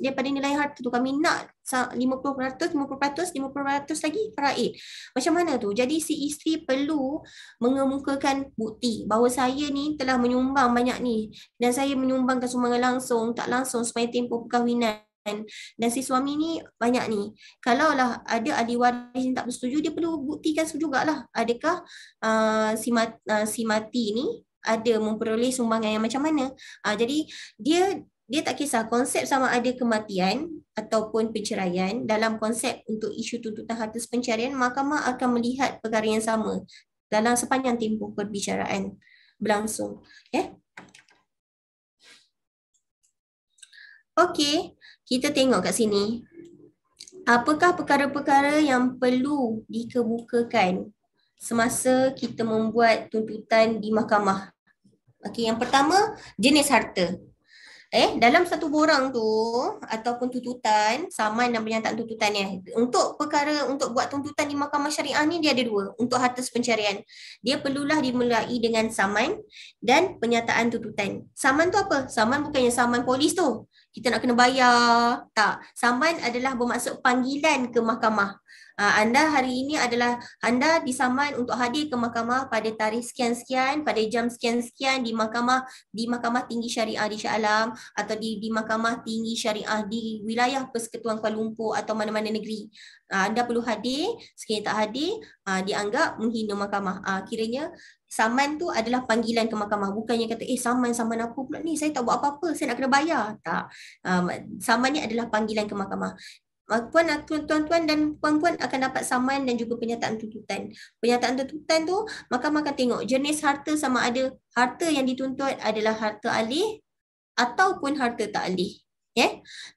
daripada nilai harta tu. Kami nak 50% lagi faraid. Macam mana tu? Jadi si isteri perlu mengemukakan bukti bahawa saya ni telah menyumbang banyak ni dan saya menyumbangkan sumbangan langsung, tak langsung sepanjang tempoh perkahwinan. Dan si suami ni banyak ni. Kalaulah ada ahli waris yang tak bersetuju, dia perlu buktikan jugalah adakah si mati ni ada memperoleh sumbangan yang macam mana. Jadi dia tak kisah konsep sama ada kematian ataupun perceraian. Dalam konsep untuk isu tuntutan harta sepencarian, mahkamah akan melihat perkara yang sama dalam sepanjang tempoh perbicaraan berlangsung. Okey, kita tengok kat sini. Apakah perkara-perkara yang perlu dikemukakan semasa kita membuat tuntutan di mahkamah? Okey, yang pertama, jenis harta. Dalam satu borang tu ataupun tuntutan, saman dan pernyataan tuntutannya. Untuk buat tuntutan di mahkamah syariah ni dia ada dua. Untuk harta sepencarian, dia perlulah dimulai dengan saman dan pernyataan tuntutan. Saman tu apa? Saman bukannya saman polis tu, kita nak kena bayar. Tak. Saman adalah bermaksud panggilan ke mahkamah. Anda hari ini adalah anda disaman untuk hadir ke mahkamah pada tarikh sekian-sekian, pada jam sekian-sekian di mahkamah tinggi syariah di Shah Alam atau di mahkamah tinggi syariah di wilayah Persekutuan Kuala Lumpur atau mana-mana negeri. Anda perlu hadir. Sekiranya tak hadir, dianggap menghina mahkamah. Kiranya saman tu adalah panggilan ke mahkamah. Bukannya kata saman apa pula ni, saya tak buat apa-apa, saya nak kena bayar. Tak. Saman ni adalah panggilan ke mahkamah. Tuan-tuan dan puan-puan akan dapat saman dan juga pernyataan tuntutan. Pernyataan tuntutan tu mahkamah akan tengok jenis harta, sama ada harta yang dituntut adalah harta alih ataupun harta tak alih.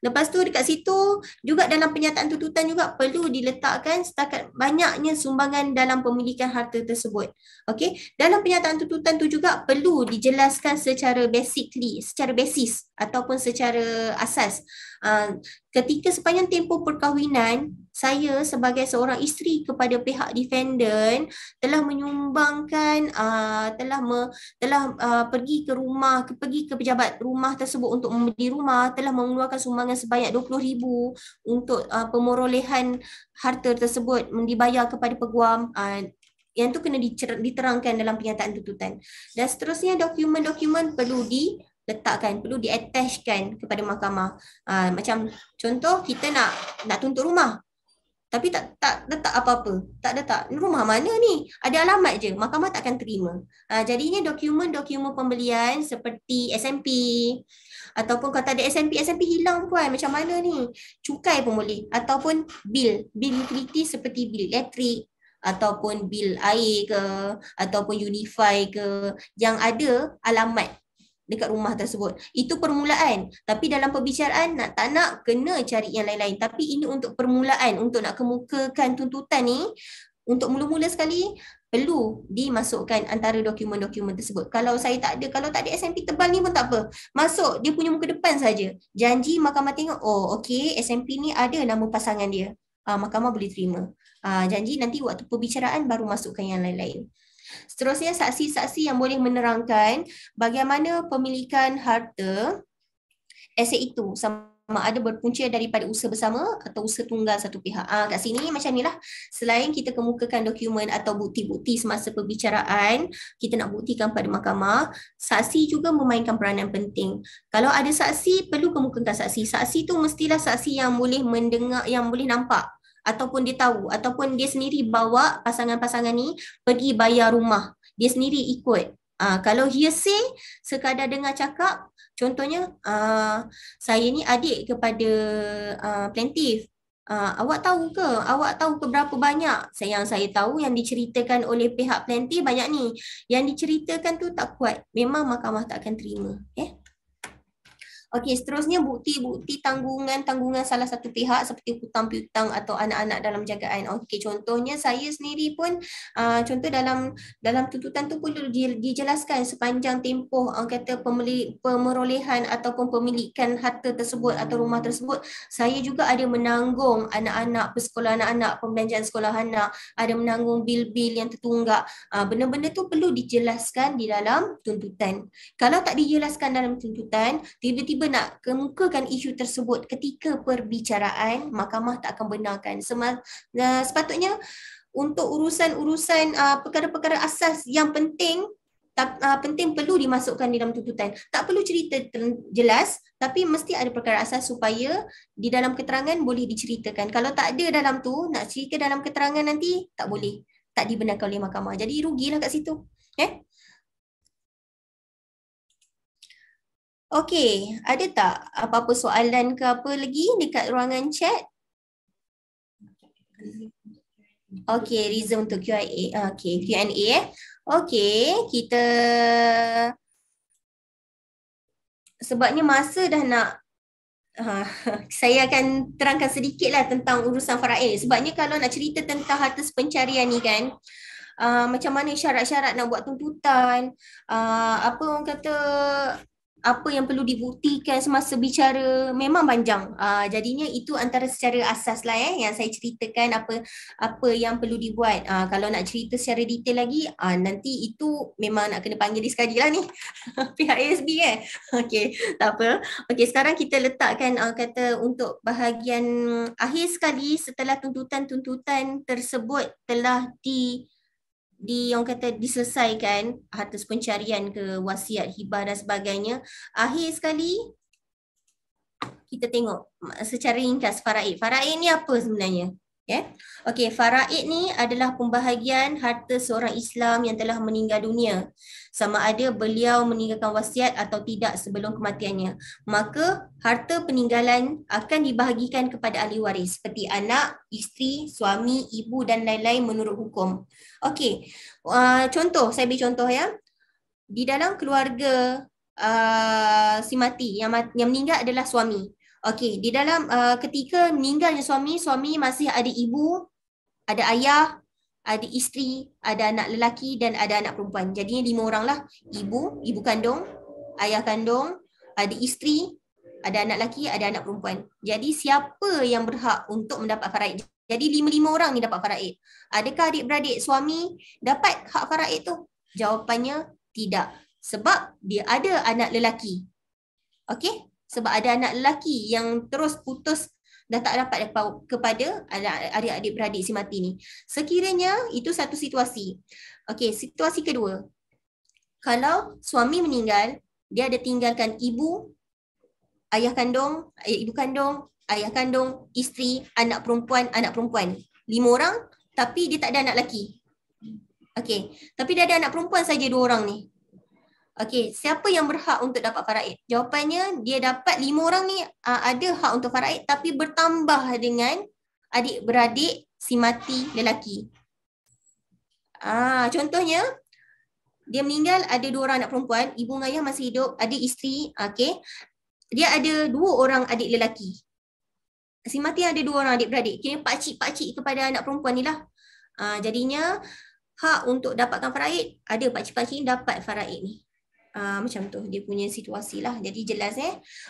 Lepas tu dekat situ juga dalam pernyataan tuntutan juga perlu diletakkan setakat banyaknya sumbangan dalam pemilikan harta tersebut. Okey, dalam pernyataan tuntutan tu juga perlu dijelaskan secara basis ataupun secara asas. Ketika sepanjang tempoh perkahwinan, saya sebagai seorang isteri kepada pihak defendant telah menyumbangkan, pergi ke pejabat rumah tersebut untuk membeli rumah, telah mengeluarkan sumbangan sebanyak 20,000 untuk pemerolehan harta tersebut dibayar kepada peguam. Yang tu kena diterangkan dalam pernyataan tuntutan. Dan seterusnya dokumen-dokumen perlu diletakkan, perlu diattachkan kepada mahkamah. Macam contoh kita nak tuntut rumah. Tapi tak letak apa-apa. Tak letak. Rumah mana ni? Ada alamat je. Mahkamah tak akan terima. Jadinya dokumen-dokumen pembelian seperti SMP ataupun kalau tak ada SMP hilang puan. Macam mana ni? Cukai pun boleh. Ataupun bil utility seperti bil elektrik ataupun bil air ke ataupun Unify ke yang ada alamat dekat rumah tersebut. Itu permulaan. Tapi dalam perbicaraan tak nak kena cari yang lain-lain. Tapi ini untuk permulaan, untuk nak kemukakan tuntutan ni, untuk mula-mula sekali perlu dimasukkan antara dokumen-dokumen tersebut. Kalau saya tak ada, kalau tak ada SMP tebal ni pun tak apa. Masuk dia punya muka depan saja. Janji mahkamah tengok, oh okey, SMP ni ada nama pasangan dia. Mahkamah boleh terima. Janji nanti waktu perbicaraan baru masukkan yang lain-lain. Seterusnya saksi-saksi yang boleh menerangkan bagaimana pemilikan harta aset itu sama ada berpunca daripada usaha bersama atau usaha tunggal satu pihak. Kat sini macam inilah, selain kita kemukakan dokumen atau bukti-bukti semasa perbicaraan, kita nak buktikan pada mahkamah, saksi juga memainkan peranan penting. Kalau ada saksi, perlu kemukakan saksi. Saksi tu mestilah saksi yang boleh mendengar, yang boleh nampak ataupun dia tahu, ataupun dia sendiri bawa pasangan-pasangan ni pergi bayar rumah. Dia sendiri ikut. Kalau hearsay, sekadar dengar cakap, contohnya, saya ni adik kepada plaintiff. Awak tahu ke? Awak tahu ke berapa banyak? Yang saya tahu yang diceritakan oleh pihak plaintiff banyak ni. Yang diceritakan tu tak kuat. Memang mahkamah tak akan terima. Okey, seterusnya bukti-bukti tanggungan salah satu pihak seperti hutang piutang atau anak-anak dalam jagaan. Okey, contohnya saya sendiri pun contoh dalam tuntutan tu perlu dijelaskan sepanjang tempoh kata pemerolehan ataupun pemilikan harta tersebut atau rumah tersebut, saya juga ada menanggung anak-anak, persekolahan anak-anak, pembelanjaan sekolah anak, ada menanggung bil-bil yang tertunggak. Benda-benda tu perlu dijelaskan di dalam tuntutan. Kalau tak dijelaskan dalam tuntutan, tiba-tiba nak kemukakan isu tersebut ketika perbicaraan, mahkamah tak akan benarkan. Sepatutnya untuk urusan-urusan perkara-perkara asas yang penting perlu dimasukkan di dalam tuntutan. Tak perlu cerita jelas, tapi mesti ada perkara asas supaya di dalam keterangan boleh diceritakan. Kalau tak ada dalam tu, nak cerita dalam keterangan nanti tak boleh, tak dibenarkan oleh mahkamah. Jadi rugilah kat situ. Okey, ada tak apa-apa soalan ke apa lagi dekat ruangan chat? Okey, reason untuk Q&A. Okey, Q&A Okey, kita sebabnya masa dah nak saya akan terangkan sedikitlah tentang urusan faraid. Sebabnya kalau nak cerita tentang harta pencarian ni kan, macam mana syarat-syarat nak buat tuntutan, apa orang kata, apa yang perlu dibuktikan semasa bicara, memang panjang. Jadinya itu antara secara asas lah yang saya ceritakan apa yang perlu dibuat. Kalau nak cerita secara detail lagi, nanti itu memang nak kena panggil dia sekali lah ni. Pihak ASB kan. Okey, tak apa. Okey, sekarang kita letakkan kata untuk bahagian akhir sekali setelah tuntutan-tuntutan tersebut telah orang kata diselesaikan, harta pencarian ke, wasiat, hibah dan sebagainya. Akhir sekali kita tengok secara ringkas faraid. Faraid ni apa sebenarnya? Okey, faraid ni adalah pembahagian harta seorang Islam yang telah meninggal dunia, sama ada beliau meninggalkan wasiat atau tidak sebelum kematiannya. Maka harta peninggalan akan dibahagikan kepada ahli waris seperti anak, isteri, suami, ibu dan lain-lain menurut hukum. Okey, contoh, saya beri contoh ya. Di dalam keluarga si mati, yang meninggal adalah suami. Okey, di dalam ketika meninggalnya suami masih ada ibu, ada ayah, ada isteri, ada anak lelaki dan ada anak perempuan. Jadinya 5 orang lah. Ibu kandung, ayah kandung, ada isteri, ada anak lelaki, ada anak perempuan. Jadi siapa yang berhak untuk mendapat faraid? Jadi 5 orang ni dapat faraid. Adakah adik-beradik suami dapat hak faraid tu? Jawapannya tidak. Sebab dia ada anak lelaki. Okey? Sebab ada anak lelaki yang terus putus dah tak dapat kepada adik-adik beradik si mati ni. Sekiranya itu satu situasi. Okey, situasi kedua. Kalau suami meninggal, dia ada tinggalkan ibu kandung, ayah kandung, isteri, anak perempuan. 5 orang tapi dia tak ada anak lelaki. Okey, tapi dia ada anak perempuan saja 2 orang ni. Okey, siapa yang berhak untuk dapat faraid? Jawapannya, dia dapat 5 orang ni ada hak untuk faraid tapi bertambah dengan adik-beradik si mati lelaki. Contohnya, dia meninggal ada 2 orang anak perempuan, ibu dan ayah masih hidup, ada isteri, okey. Dia ada 2 orang adik lelaki. Si mati ada 2 orang adik-beradik. Kira pakcik-pakcik kepada anak perempuan ni lah. Jadinya hak untuk dapatkan faraid, ada pakcik-pakcik dapat faraid ni. Macam tu dia punya situasi lah. Jadi jelas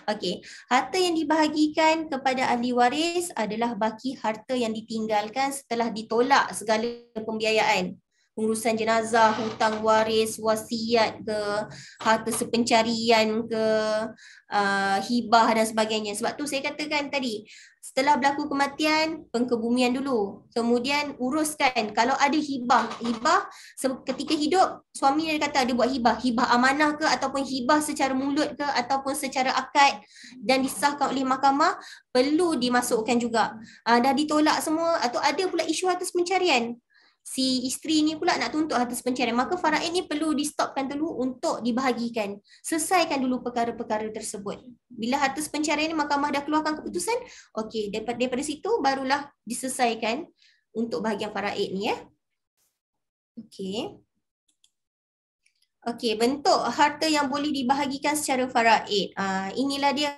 Okey. Harta yang dibahagikan kepada ahli waris adalah baki harta yang ditinggalkan setelah ditolak segala pembiayaan. Pengurusan jenazah, hutang waris, wasiat ke, harta sepencarian ke, hibah dan sebagainya. Sebab tu saya katakan tadi, setelah berlaku kematian, pengkebumian dulu. Kemudian uruskan kalau ada hibah ketika hidup, suami dia kata ada buat hibah amanah ke ataupun hibah secara mulut ke ataupun secara akad dan disahkan oleh mahkamah, perlu dimasukkan juga. Dah ditolak semua atau ada pula isu harta pencarian. Si isteri ni pula nak tuntut harta pencarian, maka faraid ni perlu di stopkan dulu untuk dibahagikan. Selesaikan dulu perkara-perkara tersebut. Bila harta pencarian ni mahkamah dah keluarkan keputusan, okey, daripada situ barulah diselesaikan untuk bahagian faraid ni Okey. Okey, bentuk harta yang boleh dibahagikan secara faraid. Inilah dia.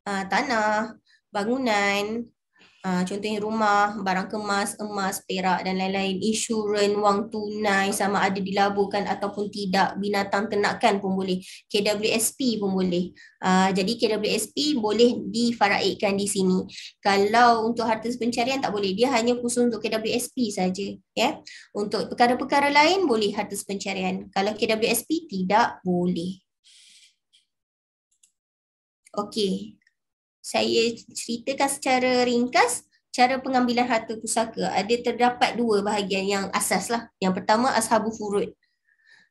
Tanah, bangunan, contohnya rumah, barang kemas, emas, perak dan lain-lain, insurans, wang tunai sama ada dilaburkan ataupun tidak, binatang ternakan pun boleh, KWSP pun boleh. Jadi KWSP boleh difaraidkan di sini. Kalau untuk harta pencarian tak boleh, dia hanya khusus untuk KWSP saja. Untuk perkara-perkara lain boleh harta pencarian. Kalau KWSP tidak boleh. Okey. Saya ceritakan secara ringkas cara pengambilan harta pusaka. Terdapat 2 bahagian yang asas lah. Yang pertama ashabul furud.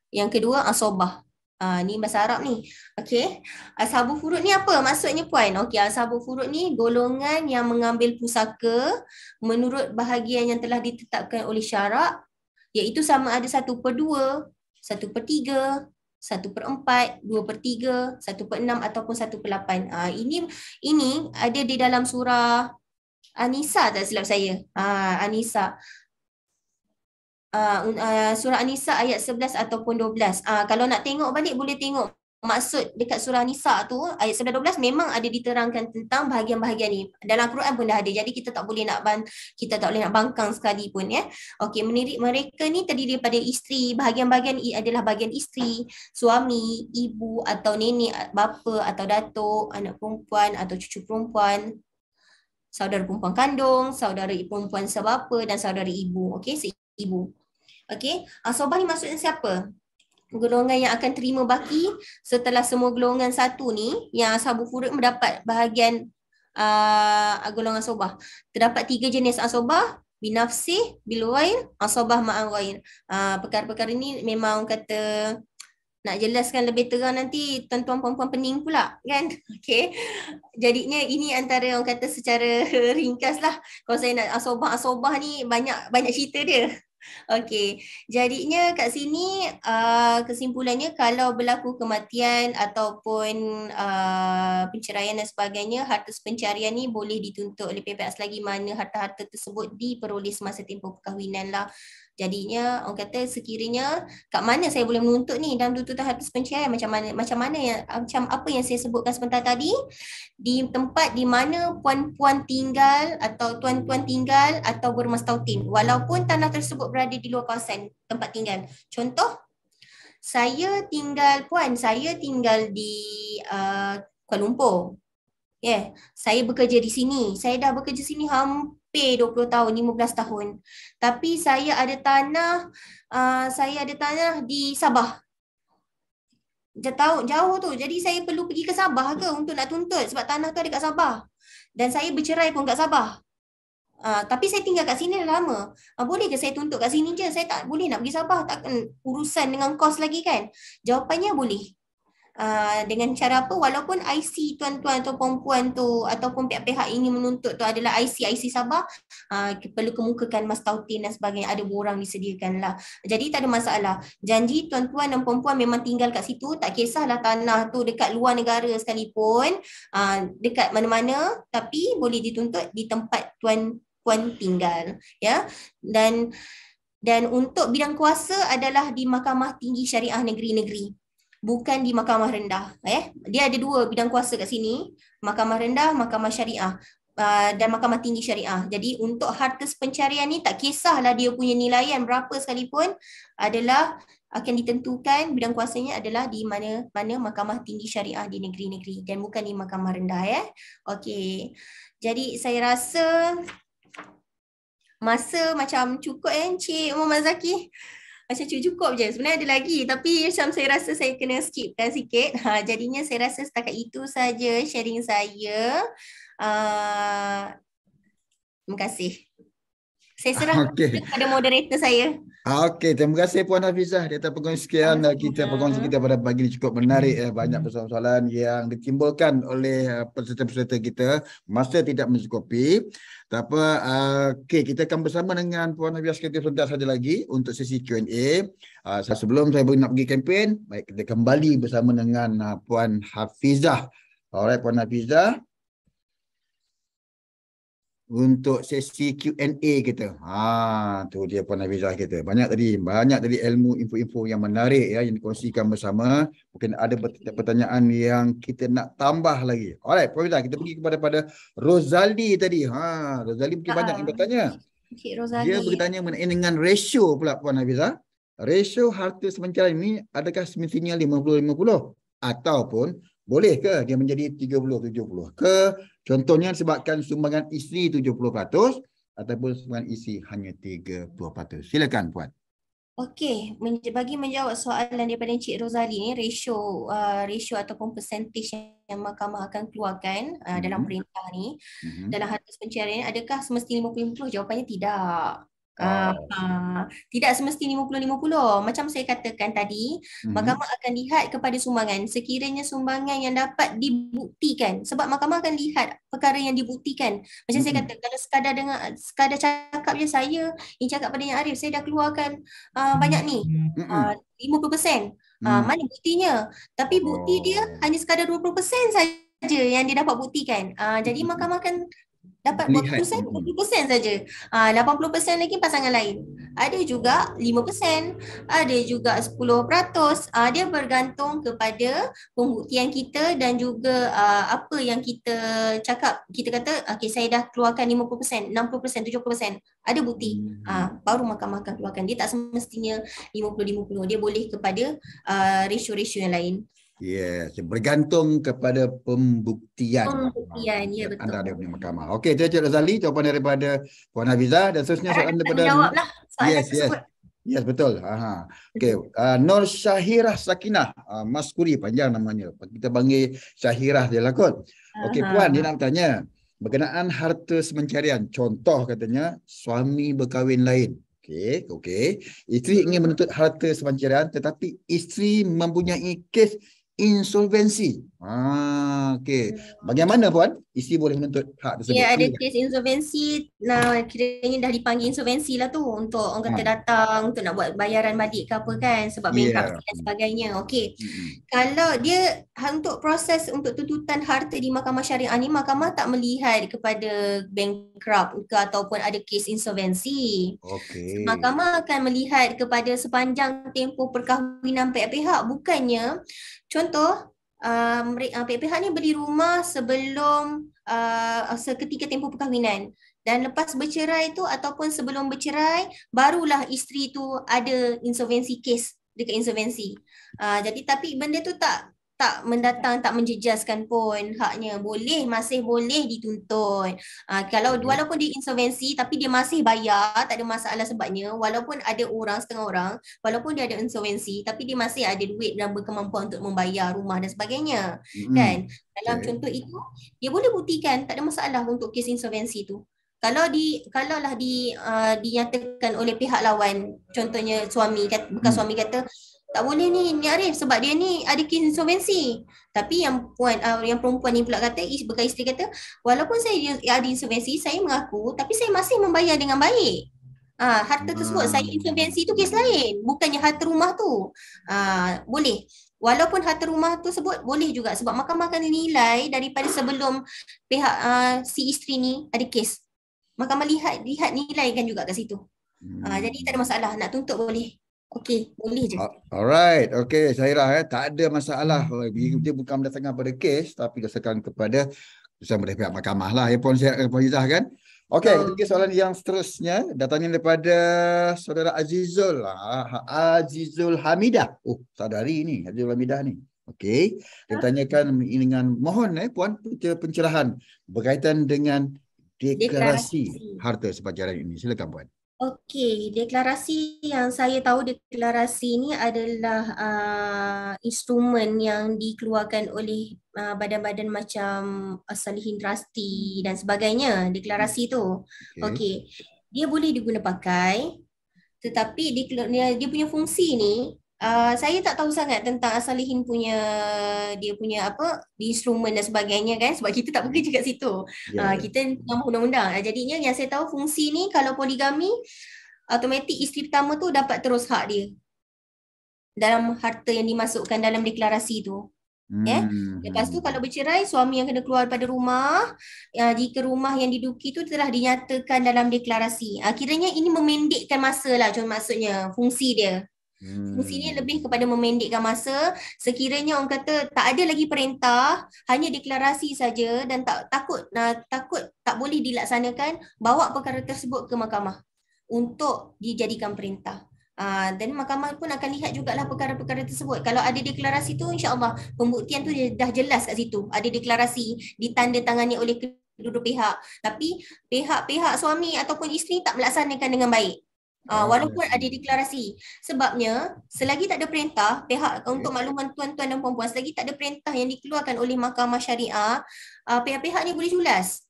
Yang kedua asobah. Ni bahasa Arab ni. Okey. Ashabul furud ni apa maksudnya puan? Okey, ashabul furud ni golongan yang mengambil pusaka menurut bahagian yang telah ditetapkan oleh syarak, iaitu sama ada 1/2, 1/3, 1/4, 2/3, 1/6 ataupun 1/8. Ini ada di dalam surah An-Nisa tak silap saya. An-Nisa. Surah An-Nisa ayat 11 ataupun 12. Kalau nak tengok balik boleh tengok maksud dekat surah Nisa tu ayat 11-12 memang ada diterangkan tentang bahagian-bahagian ni. Dalam Quran pun dah ada. Jadi kita tak boleh nak bangkang sekali pun Okey, mereka ni terdiri daripada isteri, bahagian-bahagian adalah bahagian isteri, suami, ibu atau nenek, bapa atau datuk, anak perempuan atau cucu perempuan, saudara perempuan kandung, saudara perempuan sebapa dan saudara ibu. Okey, seibu. Okey, asobah ni maksudnya siapa? Golongan yang akan terima baki setelah semua golongan satu ni yang ashabul furud mendapat bahagian golongan asobah. Terdapat 3 jenis asobah, binafsih, bilwair, asobah ma'al wair. Perkara-perkara ni memang kata nak jelaskan lebih terang nanti tuan-tuan puan-puan pening pula kan. Okey. Jadinya ini antara orang kata secara ringkas lah. Kalau saya nak asobah ni banyak cerita dia. Okey, jadinya kat sini kesimpulannya kalau berlaku kematian ataupun penceraian dan sebagainya, harta pencarian ni boleh dituntut oleh pihak selagi mana harta-harta tersebut diperoleh semasa tempoh perkahwinan lah. Jadinya orang kata sekiranya kat mana saya boleh menuntut ni dalam tuntutan harta pencarian, macam apa yang saya sebutkan sebentar tadi, di tempat di mana puan-puan tinggal atau tuan-tuan tinggal atau bermastautin walaupun tanah tersebut berada di luar kawasan tempat tinggal. Contoh, saya tinggal di Kuala Lumpur. Saya bekerja di sini. Saya dah bekerja sini hampir 20 tahun, 15 tahun. Tapi saya ada tanah di Sabah. Jauh tu. Jadi saya perlu pergi ke Sabah ke untuk nak tuntut sebab tanah tu ada kat Sabah. dan saya bercerai pun kat Sabah. Tapi saya tinggal kat sini dah lama. Boleh ke saya tuntut kat sini je? Saya tak boleh nak pergi Sabah. Takkan urusan dengan kos lagi kan? Jawapannya boleh. Dengan cara apa? Walaupun IC tuan-tuan atau perempuan tu ataupun pihak-pihak ini menuntut tu adalah IC Sabah, perlu kemukakan mas tautin dan sebagainya, ada borang disediakan lah. Jadi tak ada masalah. Janji tuan-tuan dan perempuan memang tinggal kat situ, tak kisahlah tanah tu dekat luar negara sekalipun, dekat mana-mana, tapi boleh dituntut di tempat tuan-puan tinggal, ya. Dan untuk bidang kuasa adalah di Mahkamah Tinggi Syariah Negeri-Negeri, bukan di mahkamah rendah. Dia ada dua bidang kuasa kat sini, mahkamah rendah, mahkamah syariah, dan mahkamah tinggi syariah. Jadi untuk harta pencarian ni tak kisahlah dia punya nilaian berapa sekalipun, adalah akan ditentukan bidang kuasanya adalah di mana mahkamah tinggi syariah di negeri-negeri dan bukan di mahkamah rendah. Okey. Jadi saya rasa masa macam cukup Encik Muhammad Zaki. Macam cukup je. Sebenarnya ada lagi tapi macam saya rasa saya kena skipkan sikit. Jadinya saya rasa setakat itu saja sharing saya. Terima kasih. Saya serahkan kepada moderator saya. Okey, terima kasih Puan Hafizah di atas perkongsian perkongsi kita pada pagi ini cukup menarik. Banyak persoalan-persoalan yang ditimbulkan oleh peserta-peserta kita. Masa tidak mencukupi. Tak apa, okey, kita akan bersama dengan Puan Hafizah sebentar saja lagi untuk sesi Q&A. Sebelum saya nak pergi kempen, baik kita kembali bersama dengan Puan Hafizah. Alright, Puan Hafizah. Untuk sesi Q&A kita. Tu dia Puan Hafizah kita. Banyak tadi ilmu, info-info yang menarik ya yang dikongsikan bersama. Mungkin ada pertanyaan yang kita nak tambah lagi. Alright, Puan Hafizah, kita pergi kepada Rozali tadi. Rozali mungkin banyak yang bertanya. Dia bertanya mengenai dengan ratio pula Puan Hafizah. Ratio harta sementara ini adakah semestinya 50-50 ataupun boleh ke dia menjadi 30-70 ke? Contohnya sebabkan sumbangan isteri 70% ataupun sumbangan isteri hanya 30%. Silakan Puan. Okey, bagi menjawab soalan daripada Encik Rozali ni, ratio ataupun percentage yang mahkamah akan keluarkan dalam perintah ni, dalam harta pencarian, adakah semestinya 50-50? Jawapannya tidak. Tidak semestinya 50-50. Macam saya katakan tadi, mahkamah akan lihat kepada sumbangan. Sekiranya sumbangan yang dapat dibuktikan, sebab mahkamah akan lihat perkara yang dibuktikan. Macam saya kata, kalau sekadar cakap je saya, yang cakap pada Yang Arif, saya dah keluarkan banyak ni, 50%. Mana buktinya? Tapi bukti dia hanya sekadar 20% saja yang dia dapat buktikan. Jadi mahkamah akan dapat 20%, 20% saja. 80% lagi pasangan lain. Ada juga 5%, ada juga 10%. Dia bergantung kepada pembuktian kita dan juga apa yang kita cakap. Kita kata, okay, saya dah keluarkan 50%, 60%, 70%. Ada bukti. Baru mahkamah akan keluarkan. Dia tak semestinya 50-50. Dia boleh kepada ratio-ratio yang lain. Yes, bergantung kepada pembuktian. Pembuktian, ya betul. Anda ada punya mahkamah. Okey, itu Encik Rozali, jawapan daripada Puan Hafizah dan seterusnya soalan daripada jawablah soalan tersebut. Yes, betul. Okey, Nur Syahirah Sakinah, Maskuri panjang namanya. Kita panggil Syahirah je lah kot. Okey, Puan, dia nak bertanya berkenaan harta semencarian. Contoh katanya suami berkahwin lain. Okey. Isteri ingin menuntut harta semencarian tetapi isteri mempunyai kes insolvensi. Okey. Bagaimana Puan? Isteri boleh menuntut hak tersebut? Ya, ada kes insolvensi. Kiranya dah dipanggil insolvensi lah tu untuk orang kata datang untuk nak buat bayaran balik ke apa kan, sebab bankruptcy dan sebagainya. Okey. Kalau dia untuk proses untuk tuntutan harta di mahkamah syariah ni, mahkamah tak melihat kepada bankrupt ke ataupun ada kes insolvensi. Okey. Mahkamah akan melihat kepada sepanjang tempoh perkahwinan pihak-pihak. Bukannya, contoh, pihak-pihak ni beli rumah sebelum seketika tempoh perkahwinan dan lepas bercerai tu ataupun sebelum bercerai barulah isteri tu ada insolvensi kes dekat insolvensi. Jadi tapi benda tu tak tak mendatang, tak menjejaskan pun haknya. Masih boleh dituntut. Kalau walaupun dia insolvensi tapi dia masih bayar, tak ada masalah sebabnya walaupun ada orang, setengah orang, walaupun dia ada insolvensi tapi dia masih ada duit dan berkemampuan untuk membayar rumah dan sebagainya. Kan? Dalam contoh itu, dia boleh buktikan, tak ada masalah untuk kes insolvensi tu. Kalaulah dinyatakan oleh pihak lawan, contohnya bekas suami kata tak boleh ni Arif sebab dia ni ada kes insolvensi. Tapi yang perempuan ni pula kata, bekas isteri kata, walaupun saya ada insolvensi, saya mengaku tapi saya masih membayar dengan baik. Harta tersebut saya insolvensi tu kes lain, bukannya harta rumah tu. Boleh. Walaupun harta rumah tersebut boleh juga sebab mahkamah akan nilai daripada sebelum pihak si isteri ni ada kes. Mahkamah lihat nilaikan juga kat situ. Jadi tak ada masalah, nak tuntut boleh. Okey, boleh je. Alright, okey Syahirah, tak ada masalah. Dia bukan berdasarkan pada kes tapi berdasarkan kepada keputusan dari pihak mahkamah lah. Ya Puan Izzah kan? Okey, kita pergi soalan yang seterusnya. Datangnya daripada saudara Azizul Hamidah. Oh, saudari ni, Azizul Hamidah ni. Okey, dia bertanyakan dengan mohon Puan pencerahan berkaitan dengan deklarasi harta sepajaran ini. Silakan Puan. Okey, deklarasi yang saya tahu, deklarasi ini adalah instrumen yang dikeluarkan oleh badan-badan macam Salihin Trustee dan sebagainya, deklarasi tu. Okey. Dia boleh diguna pakai, tetapi dia punya fungsi ni saya tak tahu sangat tentang Salihin dia punya di instrumen dan sebagainya kan, sebab kita tak bekerja kat situ. Kita nama undang-undang. Jadinya yang saya tahu fungsi ni kalau poligami, automatik isteri pertama tu dapat terus hak dia dalam harta yang dimasukkan dalam deklarasi tu. Lepas tu kalau bercerai, suami yang kena keluar pada rumah jika rumah yang diduduki tu telah dinyatakan dalam deklarasi. Kiranya ini memendekkan masa lah, maksudnya fungsi dia. Fungsi ni lebih kepada memendekkan masa. Sekiranya orang kata tak ada lagi perintah, hanya deklarasi saja dan takut tak boleh dilaksanakan, bawa perkara tersebut ke mahkamah untuk dijadikan perintah. Dan mahkamah pun akan lihat jugalah perkara-perkara tersebut. Kalau ada deklarasi tu, insya-Allah pembuktian tu dah jelas kat situ. Ada deklarasi ditandatangani oleh kedua pihak, tapi pihak suami ataupun isteri tak melaksanakan dengan baik. Walaupun ada deklarasi. Sebabnya selagi tak ada perintah, untuk makluman tuan-tuan dan puan-puan, selagi tak ada perintah yang dikeluarkan oleh mahkamah syariah, pihak-pihak ni boleh culas,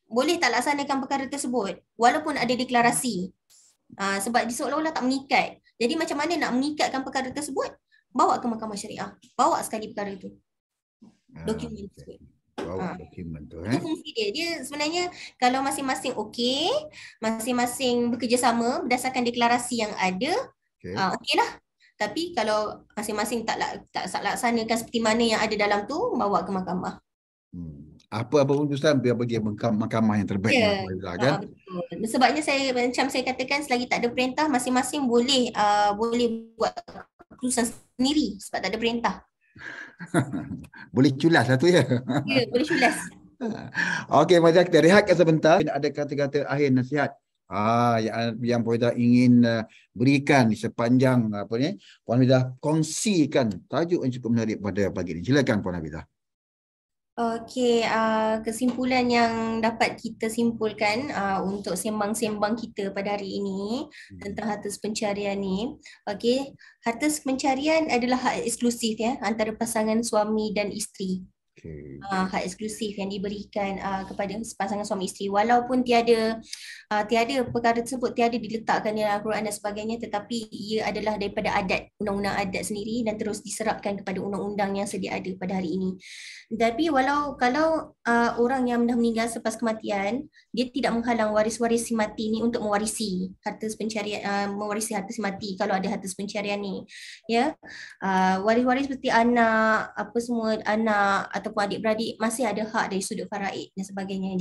boleh tak laksanakan perkara tersebut walaupun ada deklarasi. Sebab seolah-olah tak mengikat. Jadi macam mana nak mengikatkan perkara tersebut? Bawa ke mahkamah syariah, bawa sekali perkara itu, dokumen tersebut. Dokumen tu. Itu fungsi dia. Dia sebenarnya kalau masing-masing okey, masing-masing bekerjasama berdasarkan deklarasi yang ada, okeylah. Tapi kalau masing-masing tak laksanakan seperti mana yang ada dalam tu, bawa ke mahkamah. Apa-apa keputusan biar bagi mahkamah yang terbaik. Kan? Betul. Sebabnya macam saya katakan, selagi tak ada perintah, masing-masing boleh buat keputusan sendiri sebab tak ada perintah. Boleh culas lah tu ya. Ya, boleh culas. Okey, mari kita rehatkan sebentar. Ada kata-kata akhir nasihat yang Puan Izzah ingin berikan sepanjang Puan Izzah kongsikan tajuk yang cukup menarik pada pagi ini. Silakan Puan Izzah. Okey, kesimpulan yang dapat kita simpulkan untuk sembang-sembang kita pada hari ini tentang harta pencarian ni. Okey, harta pencarian adalah hak eksklusif antara pasangan suami dan isteri. Hak eksklusif yang diberikan kepada pasangan suami isteri, walaupun tiada perkara tersebut tiada diletakkan dalam Al-Quran dan sebagainya, tetapi ia adalah daripada undang-undang adat sendiri dan terus diserapkan kepada undang-undang yang sedia ada pada hari ini. Tapi kalau orang yang dah meninggal selepas kematian, dia tidak menghalang waris-waris si mati ni untuk mewarisi harta pencarian, mewarisi harta si mati kalau ada harta pencarian ni. Waris-waris seperti anak, anak ataupun adik-beradik masih ada hak dari sudut faraid dan sebagainya.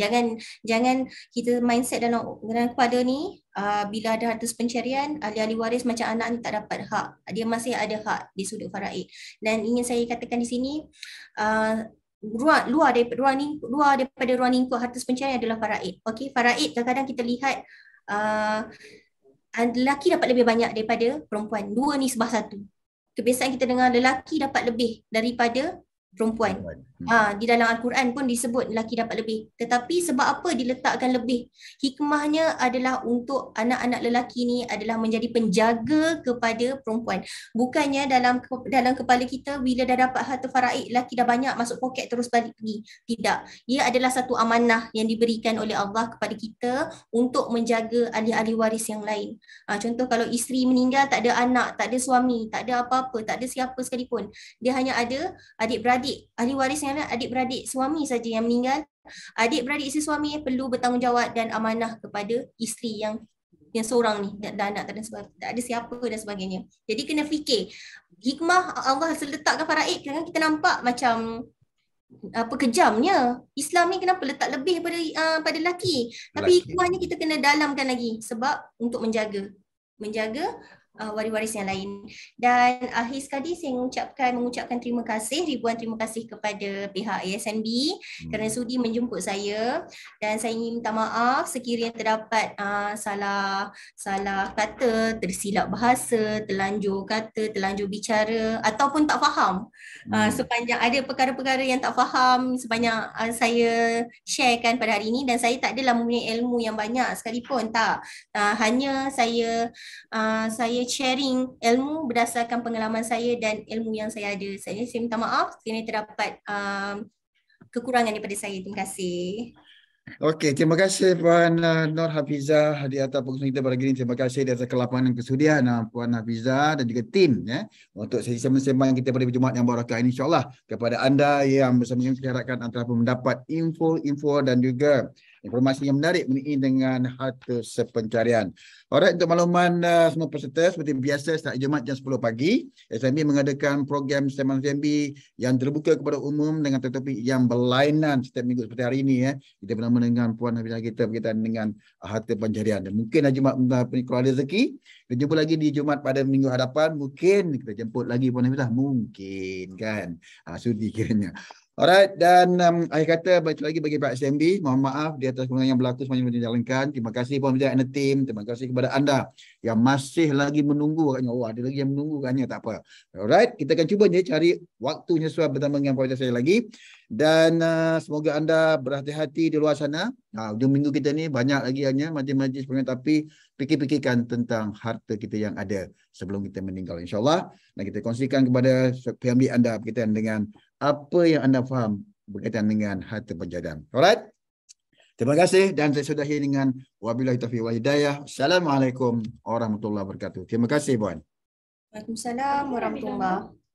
Jangan kita mindset dalam kepala ni, bila ada harta pencarian, ahli-ahli waris macam anak ni tak dapat hak. Dia masih ada hak di sudut faraid. Dan ingin saya katakan di sini, luar daripada ruang lingkup harta pencarian adalah faraid. Okey, faraid kadang-kadang kita lihat lelaki dapat lebih banyak daripada perempuan. 2 nisbah 1. Kebiasaan kita dengar lelaki dapat lebih daripada perempuan. Di dalam Al-Quran pun disebut lelaki dapat lebih. Tetapi sebab apa diletakkan lebih? Hikmahnya adalah untuk anak-anak lelaki ni adalah menjadi penjaga kepada perempuan. Bukannya dalam kepala kita bila dah dapat harta faraid, lelaki dah banyak masuk poket terus balik pergi. Tidak. Ia adalah satu amanah yang diberikan oleh Allah kepada kita untuk menjaga ahli-ahli waris yang lain. Contoh kalau isteri meninggal, tak ada anak, tak ada suami, tak ada apa-apa, tak ada siapa sekalipun. Dia hanya ada adik-beradik, ahli waris yang ada adik-beradik suami saja yang meninggal. Adik-beradik si suami perlu bertanggungjawab dan amanah kepada isteri yang seorang ni, dan anak dan sebagainya, tak ada siapa dan sebagainya. Jadi kena fikir hikmah Allah letakkan faraid. Kadang kita nampak macam apa kejamnya Islam ni, kenapa letak lebih pada lelaki, tapi hikmahnya kita kena dalamkan lagi, sebab untuk menjaga waris-waris yang lain. Dan akhir sekali saya mengucapkan terima kasih, ribuan terima kasih kepada pihak ASNB kerana sudi menjemput saya, dan saya ingin minta maaf sekiranya terdapat salah kata, tersilap bahasa, terlanjur kata, terlanjur bicara ataupun tak faham. Sepanjang ada perkara-perkara yang tak faham sepanjang saya sharekan pada hari ini, dan saya tak adalah mempunyai ilmu yang banyak sekalipun, tak. Hanya saya sharing ilmu berdasarkan pengalaman saya dan ilmu yang saya ada. Saya minta maaf kerana terdapat kekurangan daripada saya. Terima kasih. Okey, terima kasih Puan Nur Hafizah di atas perkongsian kita pada hari ini. Terima kasih di atas kelapangan dan kesudian Puan Hafizah dan juga tim untuk sesi sembang kita pada Jumaat yang barakah ini, insya-Allah. Kepada anda yang bersama kita harapkan anda mendapat info dan juga informasi yang menarik mengenai dengan harta sepencarian. Alright, untuk makluman semua peserta, seperti biasa setiap Jumaat jam 10 pagi, SMB mengadakan program sembang SMB yang terbuka kepada umum dengan topik yang berlainan setiap minggu seperti hari ini. Kita bersama dengan Puan Hafizah kita berkaitan dengan harta pencarian. Dan mungkin Jumaat kalau ada rezeki, kita jumpa lagi di Jumaat pada minggu hadapan. Mungkin kita jemput lagi Puan Hafizah. Mungkin kan. Sudi kiranya. Alright, dan akhir kata lagi bagi Pak SMB, mohon maaf di atas kekurangan yang berlaku semuanya dijalankan. Terima kasih Puan Hafizah and the team. Terima kasih kepada anda yang masih lagi menunggu. Ada lagi yang menunggu katanya, tak apa. Alright, kita akan cuba cari waktunya sesuai bersama dengan Puan Hafizah saya lagi. Dan semoga anda berhati-hati di luar sana. Hujung minggu kita ni banyak lagi hanya majlis-majlis, tapi fikir-fikirkan tentang harta kita yang ada sebelum kita meninggal, insya-Allah. Dan kita kongsikan kepada family anda berkaitan dengan apa yang anda faham berkaitan dengan harta pencarian. Alright? Terima kasih dan saya sudahi dengan wabillahi taufiq wal hidayah. Assalamualaikum warahmatullahi wabarakatuh. Terima kasih, Puan. Waalaikumsalam warahmatullahi wabarakatuh.